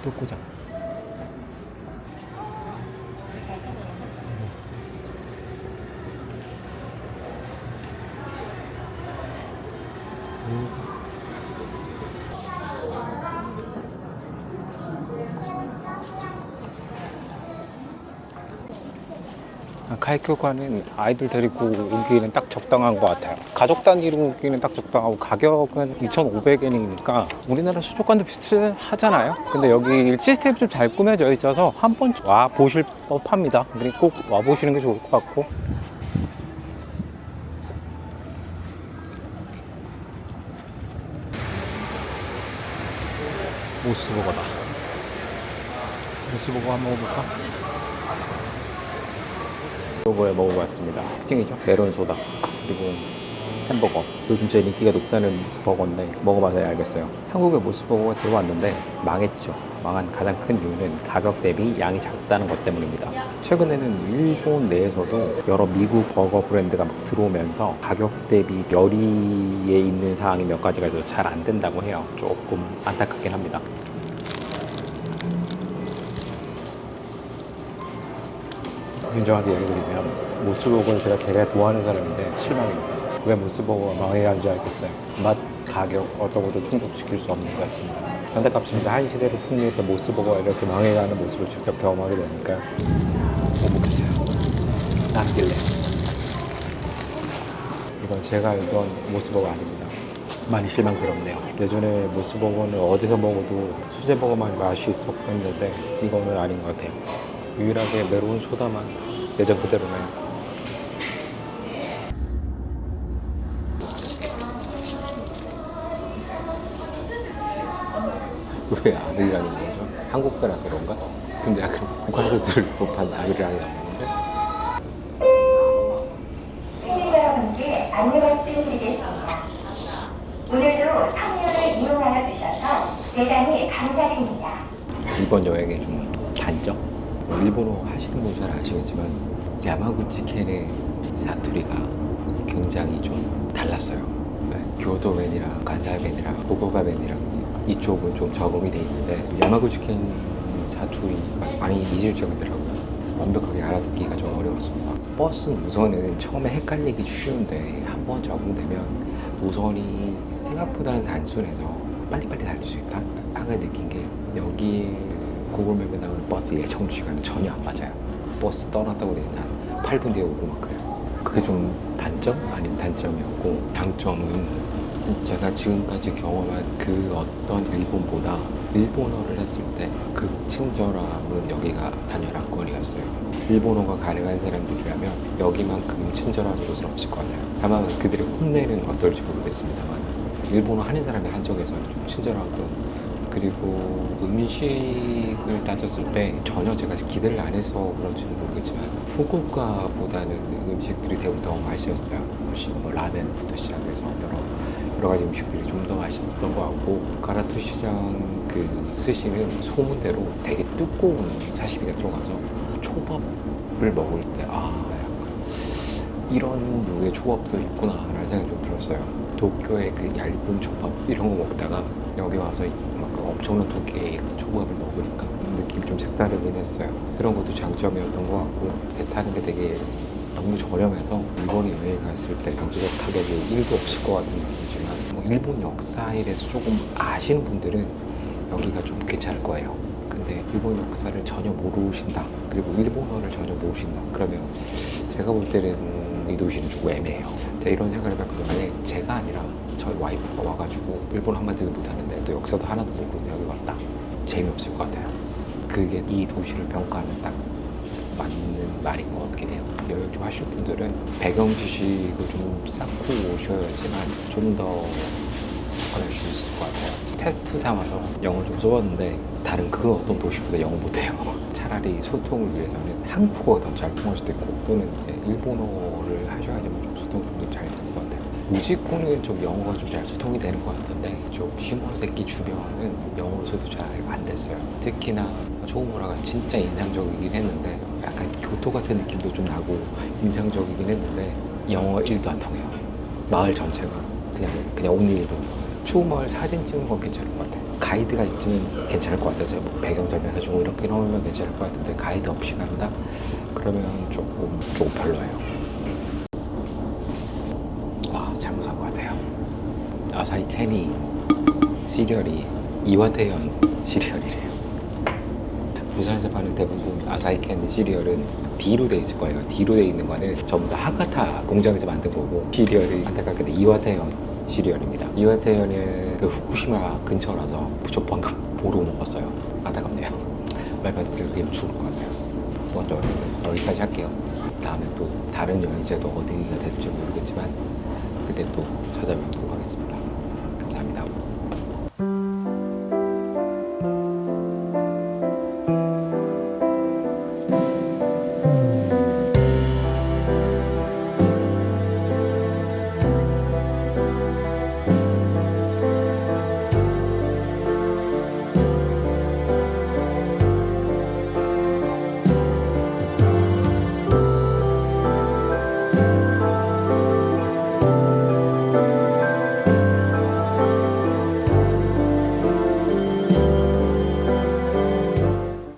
독고장. 카이큐관은 아이들 데리고 오기에는 딱 적당한 것 같아요. 가족 단위로 오기에는 딱 적당하고 가격은 2,500엔이니까 우리나라 수족관도 비슷하잖아요. 근데 여기 시스템이 좀 잘 꾸며져 있어서 한 번 와 보실 법합니다. 그리고 꼭 와 보시는 게 좋을 것 같고. 모스버거다. 모스버거 한번 먹어볼까? 요거에 먹어봤습니다. 특징이죠. 메론 소다 그리고 햄버거. 요즘 제일 인기가 높다는 버거인데 먹어봐서야 알겠어요. 한국에 모스버거가 들어왔는데 망했죠. 망한 가장 큰 이유는 가격 대비 양이 작다는 것 때문입니다. 최근에는 일본 내에서도 여러 미국 버거 브랜드가 막 들어오면서 가격 대비 열의에 있는 사항이 몇 가지가 있어서 잘 안 된다고 해요. 조금 안타깝긴 합니다. 인정하게 예를 들면 모스버거를 제가 되게 좋아하는 사람인데 실망입니다. 왜 모스버거가 망해야 하는지 알겠어요. 맛, 가격 어떤 것도 충족시킬 수 없는 것 같습니다. 안타깝습니다. 한 시대를 풍미했던 모스버거가 이렇게 망해야 하는 모습을 직접 경험하게 되니까 못 먹겠어요. 남길래. 이건 제가 알던 모스버거 아닙니다. 많이 실망스럽네요. 예전에 모스버거는 어디서 먹어도 수제버거만 맛이 있었는데 이거는 아닌 것 같아요. 유일하게 메론 소다만 예전 그대로네요. 왜 아들이랑 있는 거죠? 한국 따라서 그런가? 근데 약간 북한에서 들을 법한 아들이랑이 나오는데 시민 여러분께 안내 말씀드리겠습니다. 오늘도 성녀를 이용하여 주셔서 대단히 감사드립니다. 이번 여행의 좀 단점? 일본어 하시는 분 잘 아시겠지만 야마구치 켄의 사투리가 굉장히 좀 달랐어요. 교도맨이랑 간사맨이랑 보고가맨이랑 이쪽은 좀 적응이 돼 있는데 야마구치 켄 사투리가 많이 이질적이더라고요. 완벽하게 알아듣기가 좀 어려웠습니다. 버스 노선은 처음에 헷갈리기 쉬운데 한번 적응되면 노선이 생각보다는 단순해서 빨리빨리 달릴 수 있다. 아까 느낀 게 여기 구글맵에 나오는 버스 예정 시간은 전혀 안 맞아요. 버스 떠났다고 되면 한 8분 뒤에 오고 막 그래요. 그게 좀 단점? 아니면 단점이었고, 장점은 제가 지금까지 경험한 그 어떤 일본보다 일본어를 했을 때 그 친절함은 여기가 단연 압권이었어요. 일본어가 가능한 사람들이라면 여기만큼 친절한 곳은 없을 것 같아요. 다만 그들의 혼내는 어떨지 모르겠습니다만 일본어 하는 사람의 한정에서는 좀 친절하고, 그리고 음식을 따졌을 때 전혀 제가 기대를 안 해서 그런지는 모르겠지만 후쿠오카보다는 음식들이 대부분 더 맛있었어요. 뭐 라멘부터 시작해서 여러 가지 음식들이 좀 더 맛있었던 것 같고, 가라토 시장 그 스시는 소문대로 되게 두꺼운 사시미가 들어가서 초밥을 먹을 때 약간 이런 류의 초밥도 있구나 라는 생각이 좀 들었어요. 도쿄의 그 얇은 초밥 이런 거 먹다가 여기 와서 막 엄청난 두께의 이런 초밥을 먹으니까 느낌이 좀 색다르긴 했어요. 그런 것도 장점이었던 것 같고, 배 타는 게 되게 너무 저렴해서 일본에 여행 갔을 때 경제적 타격이 1도 없을 것 같은 느낌이지만 일본 역사에 대해서 조금 아시는 분들은 여기가 좀 괜찮을 거예요. 근데 일본 역사를 전혀 모르신다, 그리고 일본어를 전혀 모르신다 그러면 제가 볼 때는 이 도시는 조금 애매해요. 제가 이런 생각을 해봤거든요. 만약에 제가 아니라 저희 와이프가 와가지고 일본 한마디도 못하는데 또 역사도 하나도 모르고 여기 왔다, 재미없을 것 같아요. 그게 이 도시를 평가하는 딱 맞는 말인 것 같긴 해요. 여행 좀 하실 분들은 배경 지식을 좀 쌓고 오셔야지만 좀 더 접근할 수 있을 것 같아요. 테스트 삼아서 영어를 좀 써봤는데 다른 그 어떤 도시보다 영어 못해요. 차라리 소통을 위해서는 한국어가 더 잘 통할 수도 있고, 또는 이제 일본어를 하셔야지만 좀 소통이 좀 더 잘 될 것 같아요. 우지코는 좀 영어가 좀 잘 소통이 되는 것 같은데 좀 시모노세키 주변은 영어로서도 잘 안 됐어요. 특히나 초우무라가 진짜 인상적이긴 했는데 약간 교토 같은 느낌도 좀 나고 인상적이긴 했는데 영어가 1도 안 통해요. 마을 전체가 그냥 온리 일본어예요. 추모를 사진 찍는 건 괜찮을 것 같아요. 가이드가 있으면 괜찮을 것 같아서 뭐 배경 설명해주고 이렇게 넣으면 괜찮을 것 같은데 가이드 없이 간다? 그러면 조금 별로예요. 잘못 산 것 같아요. 아사히 캐니 시리얼이 이와테현 시리얼이래요. 부산에서 파는 대부분 아사히 캐니 시리얼은 D로 돼 있을 거예요. D로 돼 있는 거는 전부 다 하카타 공장에서 만든 거고, 시리얼이 안타깝게도 이와테현 시리얼입니다. 이와테현은 그 후쿠시마 근처라서 저 방금 보러 먹었어요. 안타깝네요. 말만 들으면 죽을 것 같아요. 먼저 여기까지 할게요. 다음에 또 다른 여행지도 어디가 될지 모르겠지만 그때 또 찾아뵙고